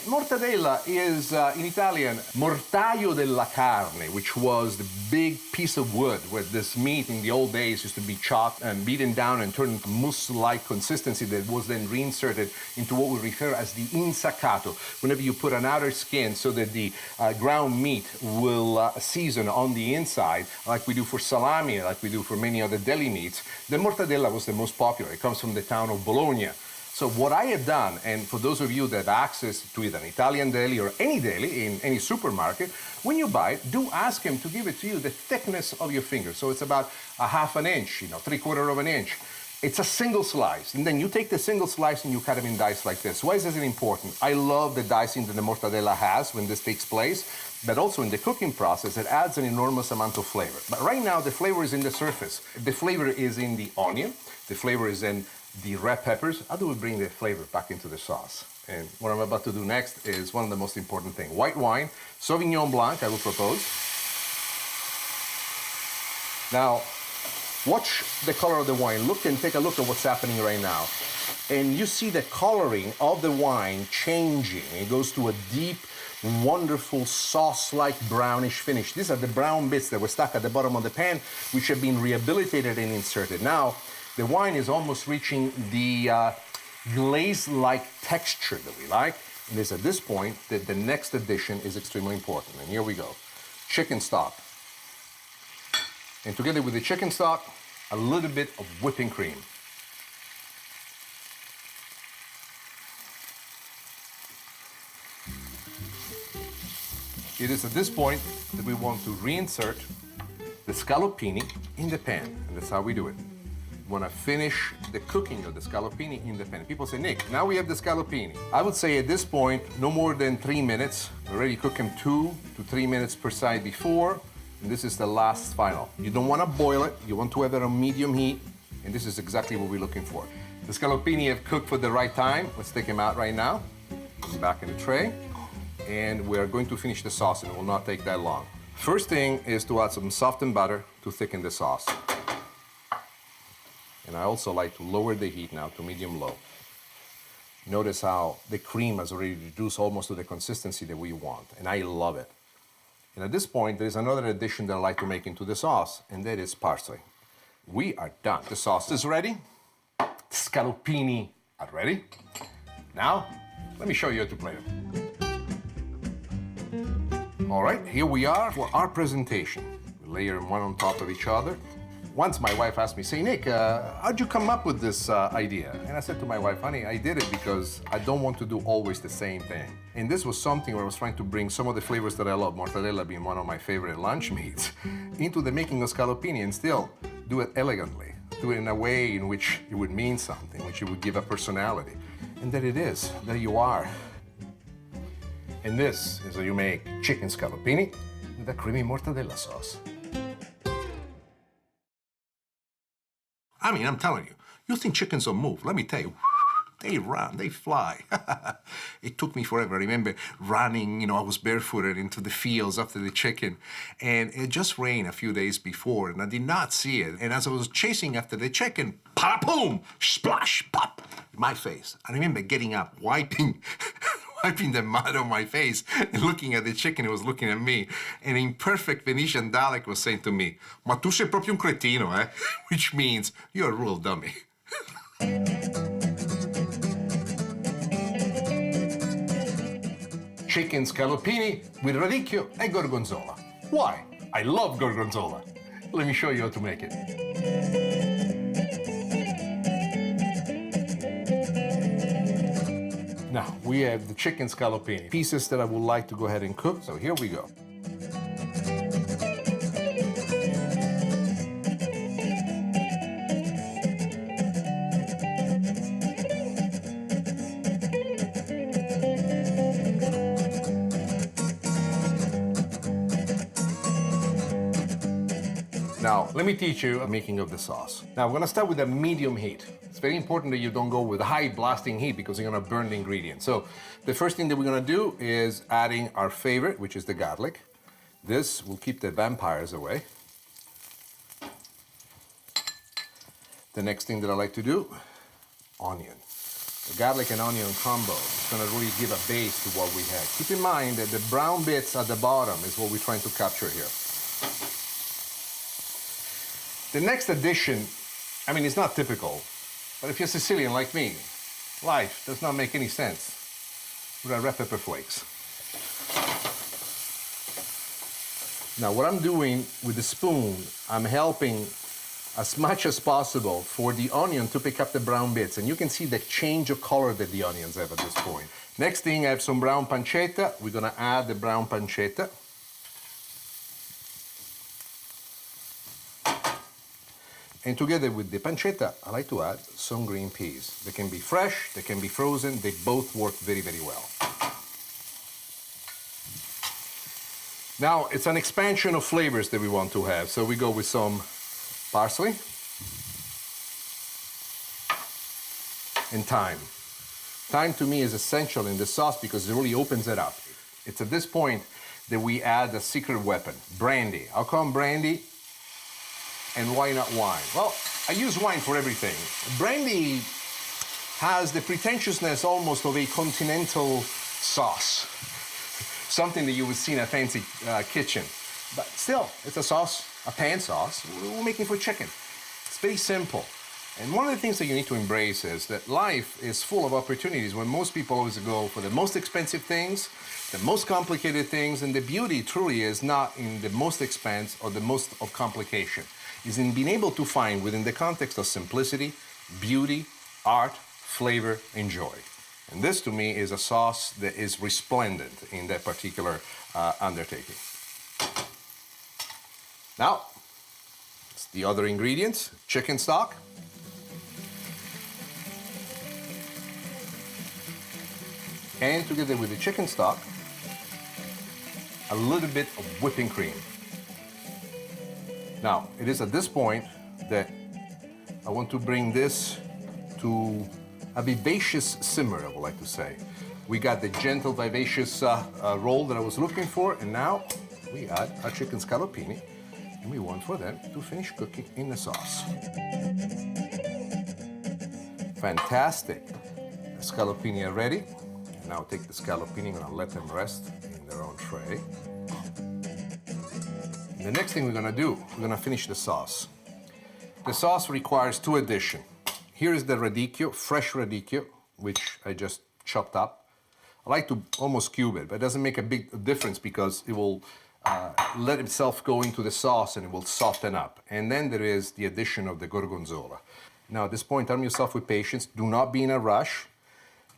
Mortadella is, in Italian, mortaio della carne, which was the big piece of wood where this meat in the old days used to be chopped and beaten down and turned into mousse-like consistency that was then reinserted into what we refer as the insaccato. Whenever you put an outer skin so that the ground meat will season on the inside, like we do for salami, like we do for many other deli meats, the mortadella was the most popular. It comes from the town of Bologna. So what I have done, and for those of you that have access to either an Italian deli or any deli in any supermarket, when you buy it, do ask him to give it to you the thickness of your finger. So it's about a half an inch, 3/4 of an inch. It's a single slice, and then you take the single slice and you cut them in dice like this. Why is this important? I love the dicing that the mortadella has when this takes place, but also in the cooking process, it adds an enormous amount of flavor. But right now, the flavor is in the surface. The flavor is in the onion. The flavor is in the red peppers. How do we bring the flavor back into the sauce? And what I'm about to do next is one of the most important things. White wine, Sauvignon Blanc, I will propose. Now, watch the color of the wine. Look and take a look at what's happening right now. And you see the coloring of the wine changing. It goes to a deep, wonderful sauce-like brownish finish. These are the brown bits that were stuck at the bottom of the pan, which have been rehabilitated and inserted. Now, the wine is almost reaching the glaze-like texture that we like. And it's at this point that the next addition is extremely important. And here we go. Chicken stock. And together with the chicken stock, a little bit of whipping cream. It is at this point that we want to reinsert the scallopini in the pan. And that's how we do it. We want to finish the cooking of the scallopini in the pan. People say, Nick, now we have the scallopini. I would say at this point, no more than 3 minutes. We already cook them 2 to 3 minutes per side before. And this is the last final. You don't want to boil it. You want to have it on medium heat. And this is exactly what we're looking for. The scallopini have cooked for the right time. Let's take them out right now. Put them back in the tray. And we're going to finish the sauce, and it will not take that long. First thing is to add some softened butter to thicken the sauce. And I also like to lower the heat now to medium-low. Notice how the cream has already reduced almost to the consistency that we want, and I love it. And at this point, there's another addition that I like to make into the sauce, and that is parsley. We are done. The sauce is ready. The scallopini are ready. Now, let me show you how to plate them. All right, here we are for our presentation. We layer them one on top of each other. Once my wife asked me, say, Nick, how'd you come up with this idea? And I said to my wife, honey, I did it because I don't want to do always the same thing. And this was something where I was trying to bring some of the flavors that I love, mortadella being one of my favorite lunch meats, into the making of scallopini and still do it elegantly. Do it in a way in which it would mean something, which it would give a personality. And there it is, there you are. And this is how you make chicken scallopini with a creamy mortadella sauce. I mean, I'm telling you, you think chickens don't move. Let me tell you, they run, they fly. It took me forever. I remember running, I was barefooted into the fields after the chicken. And it just rained a few days before, and I did not see it. And as I was chasing after the chicken, pop, boom, splash, pop, my face. I remember getting up, wiping the mud on my face and looking at the chicken. It was looking at me. And in perfect Venetian dialect was saying to me, "Ma tu sei proprio un cretino, eh?" Which means, you're a real dummy. Chicken scallopini with radicchio and gorgonzola. Why? I love gorgonzola. Let me show you how to make it. Now, we have the chicken scallopini, pieces that I would like to go ahead and cook. So here we go. Now, let me teach you the making of the sauce. Now, we're gonna start with a medium heat. It's very important that you don't go with high blasting heat because you're gonna burn the ingredients. So the first thing that we're gonna do is adding our favorite, which is the garlic. This will keep the vampires away. The next thing that I like to do, onion. The garlic and onion combo is gonna really give a base to what we have. Keep in mind that the brown bits at the bottom is what we're trying to capture here. The next addition, I mean, it's not typical, but if you're Sicilian like me, life does not make any sense without red pepper flakes. Now, what I'm doing with the spoon, I'm helping as much as possible for the onion to pick up the brown bits. And you can see the change of color that the onions have at this point. Next thing, I have some brown pancetta. We're gonna add the brown pancetta. And together with the pancetta, I like to add some green peas. They can be fresh, they can be frozen, they both work very, very well. Now, it's an expansion of flavors that we want to have. So we go with some parsley and thyme. Thyme to me is essential in the sauce because it really opens it up. It's at this point that we add a secret weapon, brandy. How come brandy? And why not wine? Well, I use wine for everything. Brandy has the pretentiousness almost of a continental sauce, something that you would see in a fancy kitchen. But still, it's a sauce, a pan sauce. We're making for chicken. It's very simple. And one of the things that you need to embrace is that life is full of opportunities when most people always go for the most expensive things, the most complicated things, and the beauty truly is not in the most expense or the most of complication. Is in being able to find within the context of simplicity, beauty, art, flavor, and joy. And this to me is a sauce that is resplendent in that particular undertaking. Now, it's the other ingredients, chicken stock. And together with the chicken stock, a little bit of whipping cream. Now, it is at this point that I want to bring this to a vivacious simmer, I would like to say. We got the gentle, vivacious roll that I was looking for, and now we add our chicken scallopini, and we want for them to finish cooking in the sauce. Fantastic. The scallopini are ready. Now take the scallopini and I'll let them rest in their own tray. The next thing we're gonna do, we're gonna finish the sauce. The sauce requires two additions. Here is the radicchio, fresh radicchio, which I just chopped up. I like to almost cube it, but it doesn't make a big difference because it will let itself go into the sauce and it will soften up. And then there is the addition of the gorgonzola. Now at this point, arm yourself with patience. Do not be in a rush.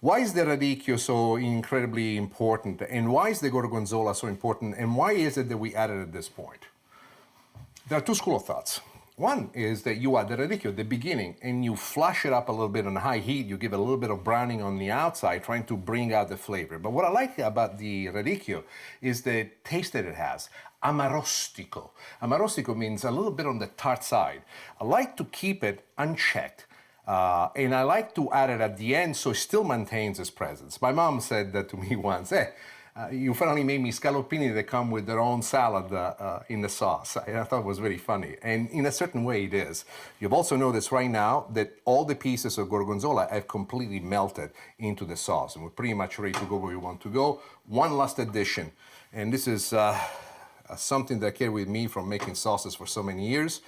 Why is the radicchio so incredibly important? And why is the gorgonzola so important? And why is it that we add it at this point? There are two schools of thoughts. One is that you add the radicchio at the beginning and you flash it up a little bit on high heat. You give it a little bit of browning on the outside, trying to bring out the flavor. But what I like about the radicchio is the taste that it has. Amarostico. Amarostico means a little bit on the tart side. I like to keep it unchecked. And I like to add it at the end so it still maintains its presence. My mom said that to me once, you finally made me scallopini that come with their own salad in the sauce. I thought it was very funny. And in a certain way it is. You've also noticed right now that all the pieces of gorgonzola have completely melted into the sauce. And we're pretty much ready to go where we want to go. One last addition. And this is something that I carry with me from making sauces for so many years.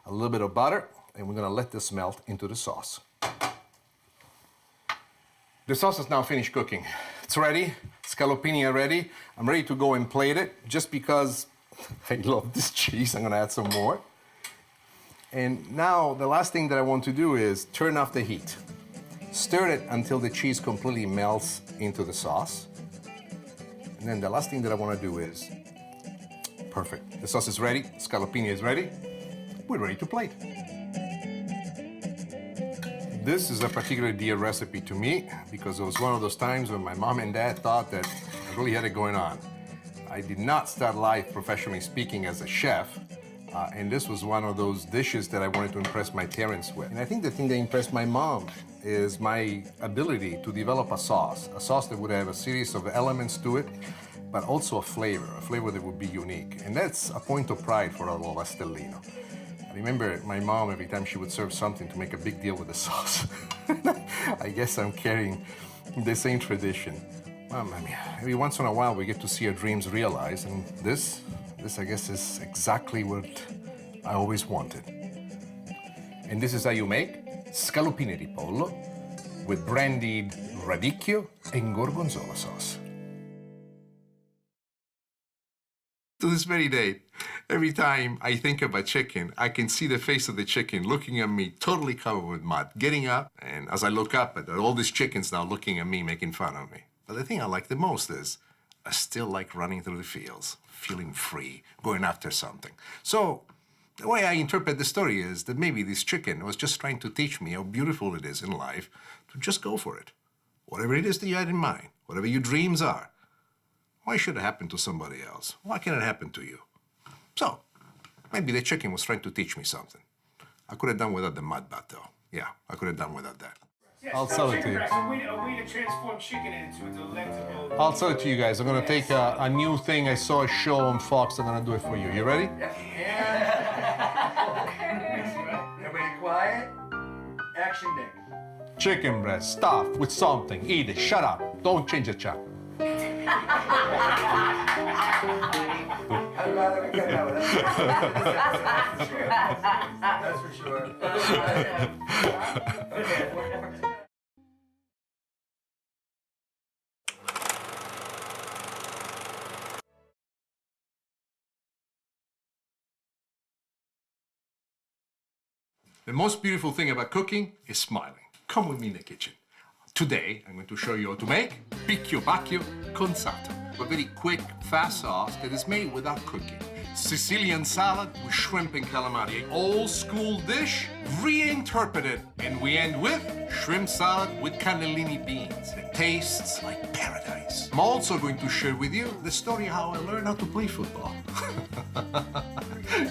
A little bit of butter. And we're gonna let this melt into the sauce. The sauce is now finished cooking. It's ready, scallopini are ready. I'm ready to go and plate it. Just because I love this cheese, I'm gonna add some more. And now the last thing that I want to do is turn off the heat. Stir it until the cheese completely melts into the sauce. And then the last thing that I wanna do is, perfect. The sauce is ready, scallopini is ready. We're ready to plate. This is a particularly dear recipe to me because it was one of those times when my mom and dad thought that I really had it going on. I did not start life professionally speaking as a chef. And this was one of those dishes that I wanted to impress my parents with. And I think the thing that impressed my mom is my ability to develop a sauce that would have a series of elements to it, but also a flavor that would be unique. And that's a point of pride for a Stellino. I remember my mom, every time she would serve something, to make a big deal with the sauce. I guess I'm carrying the same tradition. Well, I mean, every once in a while we get to see our dreams realized, and this I guess is exactly what I always wanted. And this is how you make scallopine di pollo with brandied radicchio and gorgonzola sauce. To this very day, every time I think of a chicken, I can see the face of the chicken looking at me, totally covered with mud, getting up, and as I look up at all these chickens now looking at me, making fun of me. But the thing I like the most is I still like running through the fields, feeling free, going after something. So the way I interpret the story is that maybe this chicken was just trying to teach me how beautiful it is in life to just go for it. Whatever it is that you had in mind, whatever your dreams are, why should it happen to somebody else? Why can't it happen to you? So maybe the chicken was trying to teach me something. I could have done without the mud bath, though. Yeah, I could have done without that. Yes, I'll sell it to you. A way to transform chicken into a delectable. I'll sell it to you guys. I'm gonna take a new thing. I saw a show on Fox. I'm gonna do it for you. You ready? Everybody quiet. Action, Nick. Chicken breast stuffed with something. Eat it. Shut up. Don't change the channel. I'd rather we cut that one. That's for sure. The most beautiful thing about cooking is smiling. Come with me in the kitchen. Today, I'm going to show you how to make picchio bacchio consato, a very quick, fast sauce that is made without cooking. Sicilian salad with shrimp and calamari, an old school dish reinterpreted. And we end with shrimp salad with cannellini beans. It tastes like paradise. I'm also going to share with you the story of how I learned how to play football.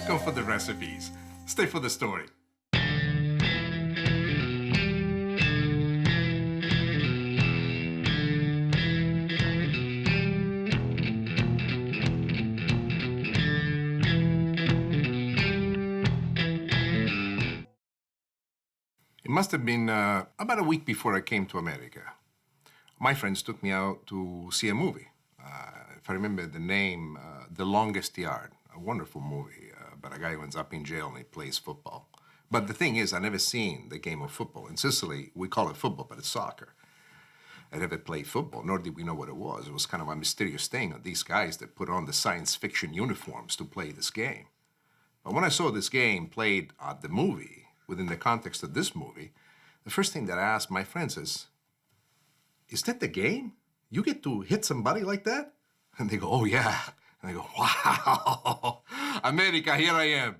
Go for the recipes. Stay for the story. It must have been about a week before I came to America. My friends took me out to see a movie. If I remember the name, The Longest Yard, a wonderful movie about a guy who ends up in jail and he plays football. But the thing is, I never seen the game of football. In Sicily, we call it football, but it's soccer. I never played football, nor did we know what it was. It was kind of a mysterious thing of these guys that put on the science fiction uniforms to play this game. But when I saw this game played at the movie, within the context of this movie, the first thing that I asked my friends is that the game? You get to hit somebody like that? And they go, oh yeah. And I go, wow, America, here I am.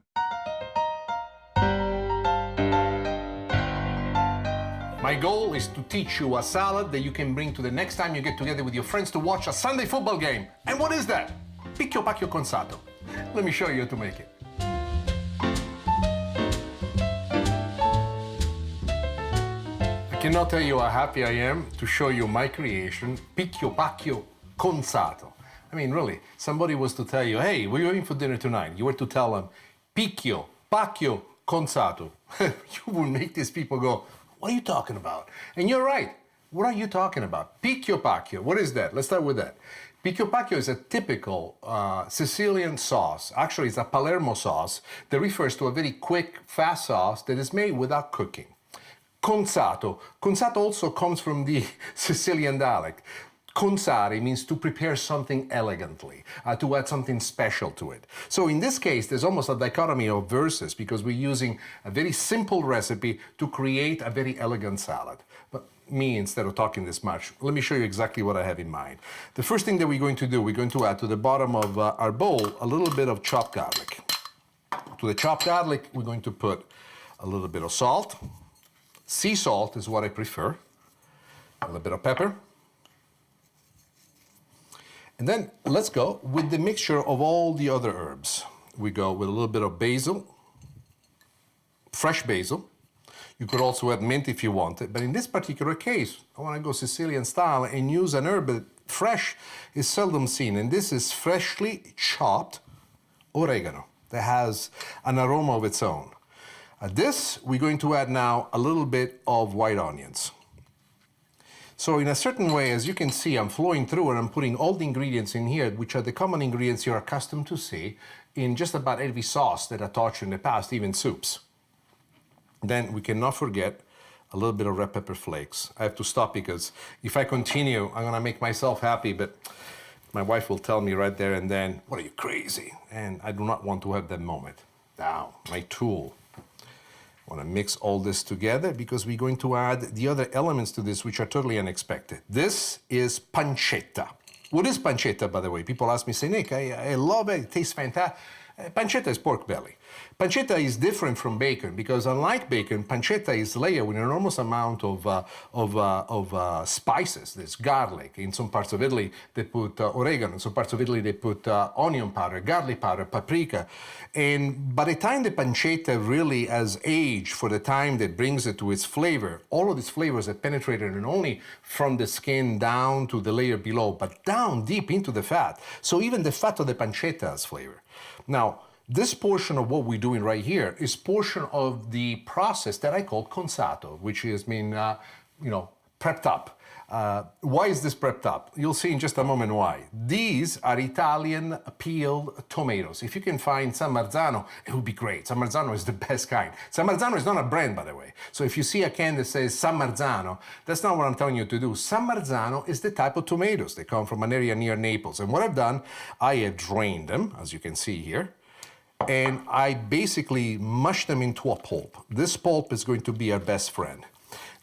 My goal is to teach you a salad that you can bring to the next time you get together with your friends to watch a Sunday football game. And what is that? Picchio bacchio consato. Let me show you how to make it. I cannot tell you how happy I am to show you my creation, picchio bacchio consato. I mean, really, somebody was to tell you, hey, we're going for dinner tonight. You were to tell them, picchio bacchio consato. You would make these people go, what are you talking about? And you're right. What are you talking about? Picchio bacchio. What is that? Let's start with that. Picchio bacchio is a typical Sicilian sauce. Actually, it's a Palermo sauce that refers to a very quick, fast sauce that is made without cooking. Consato. Consato also comes from the Sicilian dialect. Consare means to prepare something elegantly, to add something special to it. So in this case, there's almost a dichotomy of verses because we're using a very simple recipe to create a very elegant salad. But me, instead of talking this much, let me show you exactly what I have in mind. The first thing that we're going to do, we're going to add to the bottom of our bowl a little bit of chopped garlic. To the chopped garlic, we're going to put a little bit of salt. Sea salt is what I prefer. A little bit of pepper. And then let's go with the mixture of all the other herbs. we go with a little bit of basil, fresh basil. You could also add mint if you want it, but in this particular case, I want to go Sicilian style and use an herb that fresh is seldom seen, and this is freshly chopped oregano that has an aroma of its own. This, we're going to add now a little bit of white onions. So in a certain way, as you can see, I'm flowing through and I'm putting all the ingredients in here, which are the common ingredients you're accustomed to see in just about every sauce that I taught you in the past, even soups. Then we cannot forget a little bit of red pepper flakes. I have to stop because if I continue, I'm gonna make myself happy, but my wife will tell me right there and then, what are you, crazy? And I do not want to have that moment. Now, my tool. I want to mix all this together because we're going to add the other elements to this which are totally unexpected. This is pancetta. What is pancetta, by the way? People ask me, say, Nick, I love it, it tastes fantastic. Pancetta is pork belly. Pancetta is different from bacon because unlike bacon, pancetta is layered with an enormous amount of spices. There's garlic. In some parts of Italy, they put oregano. In some parts of Italy, they put onion powder, garlic powder, paprika. And by the time the pancetta really has aged for the time that brings it to its flavor, all of these flavors have penetrated not only from the skin down to the layer below, but down deep into the fat. So even the fat of the pancetta has flavor. Now, this portion of what we're doing right here is portion of the process that I call consato, which has been, prepped up. Why is this prepped up? You'll see in just a moment why. These are Italian peeled tomatoes. If you can find San Marzano, it would be great. San Marzano is the best kind. San Marzano is not a brand, by the way. So if you see a can that says San Marzano, that's not what I'm telling you to do. San Marzano is the type of tomatoes. They come from an area near Naples. And what I've done, I have drained them, as you can see here. And I basically mush them into a pulp. This pulp is going to be our best friend.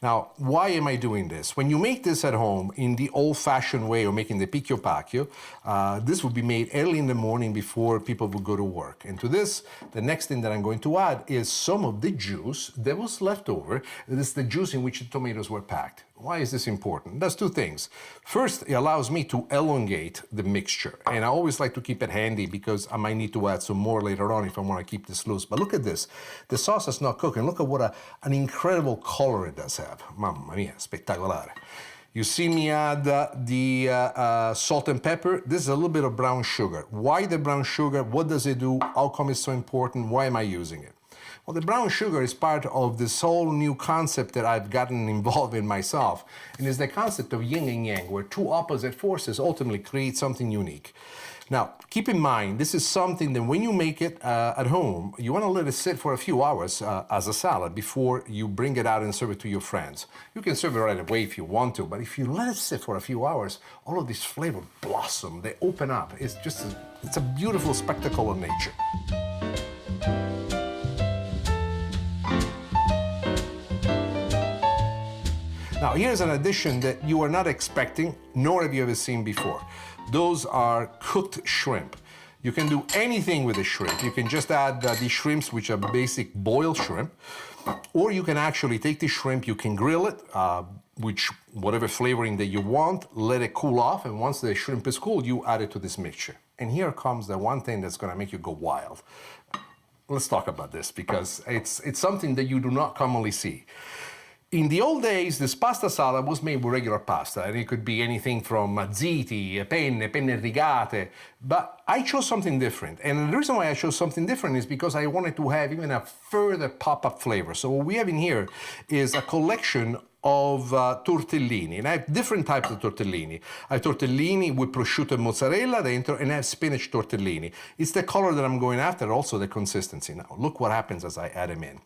Now, why am I doing this? When you make this at home in the old-fashioned way of making the picchio pacchio, this will be made early in the morning before people will go to work. And to this, the next thing that I'm going to add is some of the juice that was left over. This is the juice in which the tomatoes were packed. Why is this important? It does two things. First, it allows me to elongate the mixture. And I always like to keep it handy because I might need to add some more later on if I want to keep this loose. But look at this. The sauce is not cooking. Look at what an incredible color it does have. Mamma mia, spettacolare. You see me add the salt and pepper. This is a little bit of brown sugar. Why the brown sugar? What does it do? How come it's so important? Why am I using it? Well, the brown sugar is part of this whole new concept that I've gotten involved in myself, and it's the concept of yin and yang, where two opposite forces ultimately create something unique. Now, keep in mind, this is something that when you make it at home, you want to let it sit for a few hours as a salad before you bring it out and serve it to your friends. You can serve it right away if you want to, but if you let it sit for a few hours, all of these flavors blossom, they open up. It's just it's a beautiful spectacle of nature. Now, here's an addition that you are not expecting, nor have you ever seen before. Those are cooked shrimp. You can do anything with the shrimp. You can just add these shrimps, which are basic boiled shrimp, or you can actually take the shrimp, you can grill it, whatever flavoring that you want, let it cool off, and once the shrimp is cool, you add it to this mixture. And here comes the one thing that's gonna make you go wild. Let's talk about this because it's something that you do not commonly see. In the old days, this pasta salad was made with regular pasta, and it could be anything from ziti, penne rigate, but I chose something different. And the reason why I chose something different is because I wanted to have even a further pop-up flavor. So what we have in here is a collection of tortellini, and I have different types of tortellini. I have tortellini with prosciutto and mozzarella dentro, and I have spinach tortellini. It's the color that I'm going after, also the consistency. Now, look what happens as I add them in.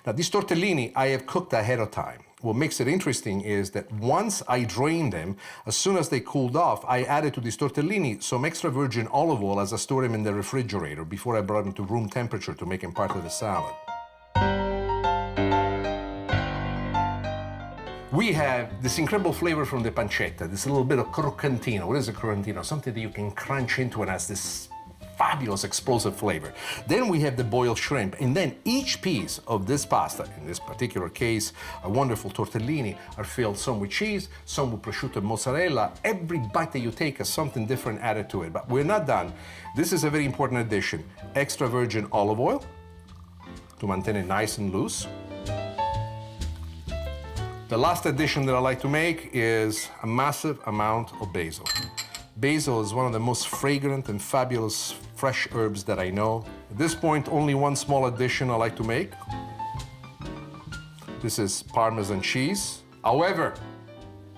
Now, these tortellini I have cooked ahead of time. What makes it interesting is that once I drained them, as soon as they cooled off, I added to these tortellini some extra virgin olive oil as I stored them in the refrigerator before I brought them to room temperature to make them part of the salad. We have this incredible flavor from the pancetta, this little bit of croccantino. What is a croccantino? Something that you can crunch into and has this fabulous explosive flavor. Then we have the boiled shrimp, and then each piece of this pasta, in this particular case, a wonderful tortellini, are filled some with cheese, some with prosciutto and mozzarella. Every bite that you take has something different added to it, but we're not done. This is a very important addition. Extra virgin olive oil to maintain it nice and loose. The last addition that I like to make is a massive amount of basil. Basil is one of the most fragrant and fabulous fresh herbs that I know. At this point, only one small addition I like to make. This is Parmesan cheese. However,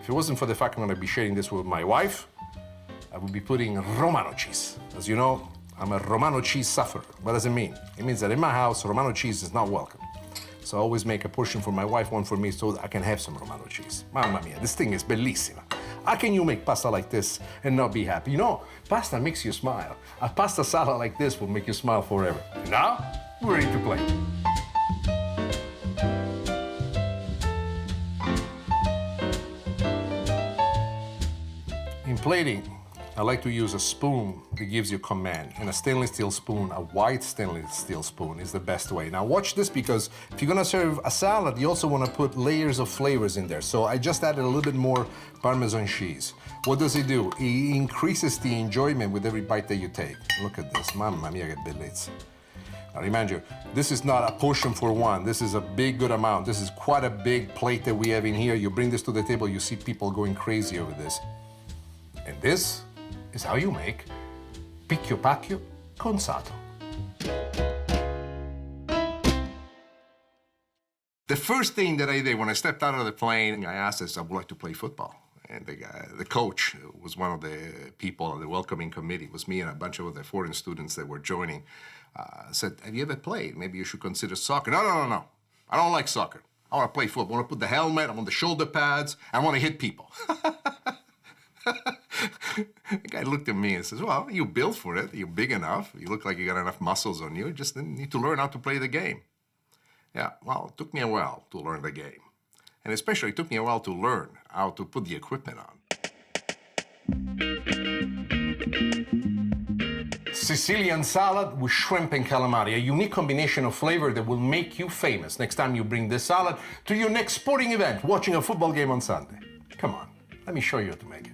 if it wasn't for the fact I'm going to be sharing this with my wife, I would be putting Romano cheese. As you know, I'm a Romano cheese sufferer. What does it mean? It means that in my house, Romano cheese is not welcome. So I always make a portion for my wife, one for me, so that I can have some Romano cheese. Mamma mia, this thing is bellissima. How can you make pasta like this and not be happy? You know, pasta makes you smile. A pasta salad like this will make you smile forever. And now, we're ready to play. In plating, I like to use a spoon that gives you command, and a stainless steel spoon, a white stainless steel spoon, is the best way. Now watch this, because if you're gonna serve a salad, you also wanna put layers of flavors in there. So I just added a little bit more Parmesan cheese. What does it do? It increases the enjoyment with every bite that you take. Look at this, mamma mia che bellezza. Now remind you, this is not a portion for one. This is a big, good amount. This is quite a big plate that we have in here. You bring this to the table, you see people going crazy over this. And this is how you make picchio pacchio con sato. The first thing that I did when I stepped out of the plane, I asked if I would like to play football. And the coach was one of the people on the welcoming committee. It was me and a bunch of other foreign students that were joining. Said, have you ever played? Maybe you should consider soccer. No. I don't like soccer. I want to play football. I want to put the helmet, I want the shoulder pads, I want to hit people. The guy looked at me and says, well, you're built for it. You're big enough. You look like you got enough muscles on you. You just need to learn how to play the game. Yeah, well, it took me a while to learn the game. And especially it took me a while to learn how to put the equipment on. Sicilian salad with shrimp and calamari, a unique combination of flavor that will make you famous next time you bring this salad to your next sporting event, watching a football game on Sunday. Come on, let me show you how to make it.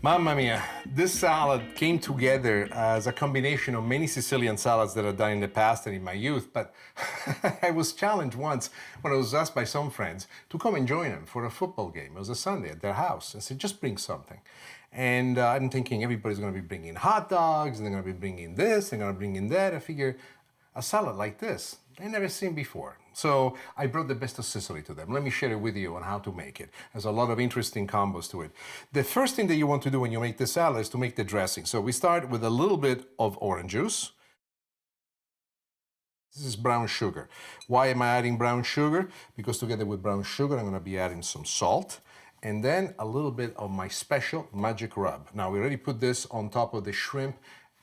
Mamma mia, this salad came together as a combination of many Sicilian salads that I've done in the past and in my youth, but I was challenged once when I was asked by some friends to come and join them for a football game. It was a Sunday at their house. I said, just bring something. And I'm thinking everybody's gonna be bringing hot dogs, and they're gonna be bringing this, they're gonna bring in that. I figure a salad like this, I never seen before. So I brought the best of Sicily to them. Let me share it with you on how to make it. There's a lot of interesting combos to it. The first thing that you want to do when you make the salad is to make the dressing. So we start with a little bit of orange juice. This is brown sugar. Why am I adding brown sugar? Because together with brown sugar, I'm gonna be adding some salt, and then a little bit of my special magic rub. Now we already put this on top of the shrimp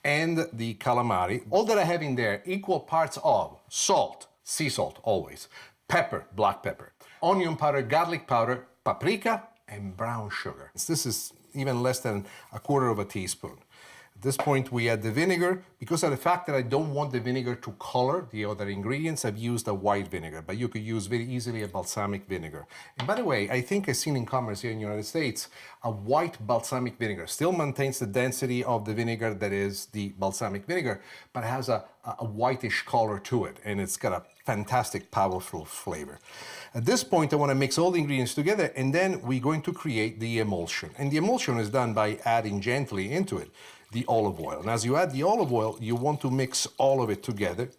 and the calamari. All that I have in there, equal parts of salt, sea salt always, pepper, black pepper, onion powder, garlic powder, paprika, and brown sugar. This is even less than a quarter of a teaspoon. At this point, we add the vinegar. Because of the fact that I don't want the vinegar to color the other ingredients, I've used a white vinegar, but you could use very easily a balsamic vinegar. And by the way, I think I've seen in commerce here in the United States, a white balsamic vinegar still maintains the density of the vinegar that is the balsamic vinegar, but has a whitish color to it, and it's got a fantastic, powerful flavor. At this point, I want to mix all the ingredients together, and then we're going to create the emulsion. And the emulsion is done by adding gently into it the olive oil. And as you add the olive oil, you want to mix all of it together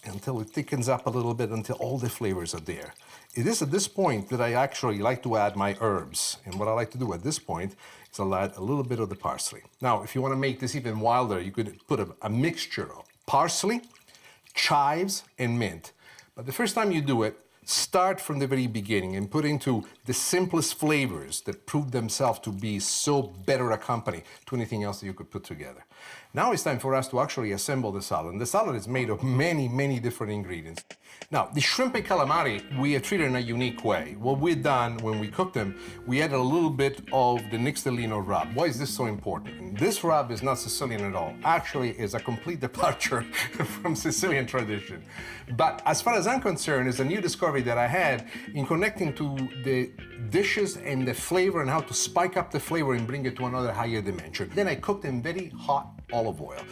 until it thickens up a little bit, until all the flavors are there. It is at this point that I actually like to add my herbs. And what I like to do at this point is I'll add a little bit of the parsley. Now, if you want to make this even wilder, you could put a mixture of parsley, chives, and mint. But the first time you do it, start from the very beginning and put into the simplest flavors that prove themselves to be so better accompanied to anything else that you could put together. Now it's time for us to actually assemble the salad. And the salad is made of many, many different ingredients. Now, the shrimp and calamari, we have treated in a unique way. What we've done when we cooked them, we added a little bit of the Nixtalino rub. Why is this so important? This rub is not Sicilian at all. Actually, it's a complete departure from Sicilian tradition. But as far as I'm concerned, it's a new discovery that I had in connecting to the dishes and the flavor and how to spike up the flavor and bring it to another higher dimension. Then I cooked in very hot olive oil.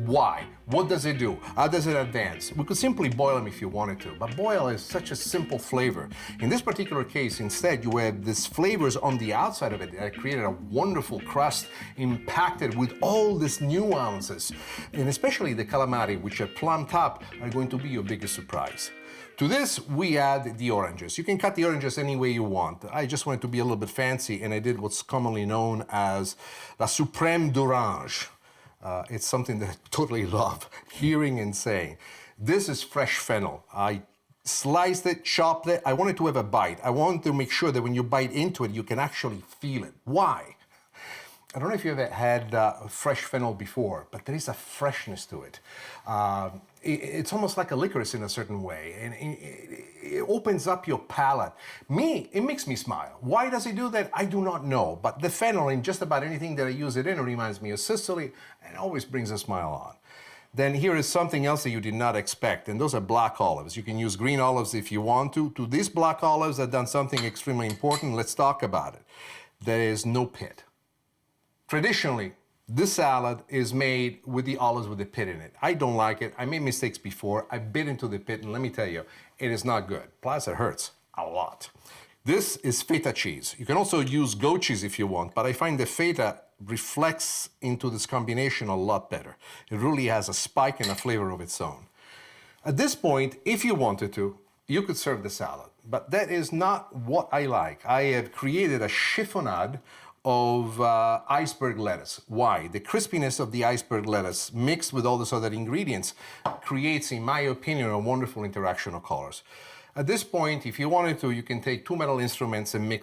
Why? What does it do? How does it advance? We could simply boil them if you wanted to, but boil is such a simple flavor. In this particular case, instead, you have these flavors on the outside of it that created a wonderful crust impacted with all these nuances. And especially the calamari, which are plum top, are going to be your biggest surprise. To this, we add the oranges. You can cut the oranges any way you want. I just wanted to be a little bit fancy, and I did what's commonly known as la suprême d'orange. It's something that I totally love hearing and saying. This is fresh fennel. I sliced it, chopped it. I wanted to have a bite. I wanted to make sure that when you bite into it, you can actually feel it. Why? I don't know if you've ever had fresh fennel before, but there is a freshness to it. It's almost like a licorice in a certain way, and it opens up your palate. It makes me smile. Why does it do that? I do not know, but the fennel in just about anything that I use it in reminds me of Sicily and always brings a smile on. Then here is something else that you did not expect, and those are black olives. You can use green olives if you want to. To these black olives, I've done something extremely important. Let's talk about it. There is no pit. Traditionally, this salad is made with the olives with the pit in it. I don't like it. I made mistakes before. I bit into the pit, and let me tell you, it is not good. Plus, it hurts a lot. This is feta cheese. You can also use goat cheese if you want, but I find the feta reflects into this combination a lot better. It really has a spike and a flavor of its own. At this point, if you wanted to, you could serve the salad, but that is not what I like. I have created a chiffonade of iceberg lettuce. Why? The crispiness of the iceberg lettuce mixed with all those other ingredients creates, in my opinion, a wonderful interaction of colors. At this point, if you wanted to, you can take two metal instruments and mix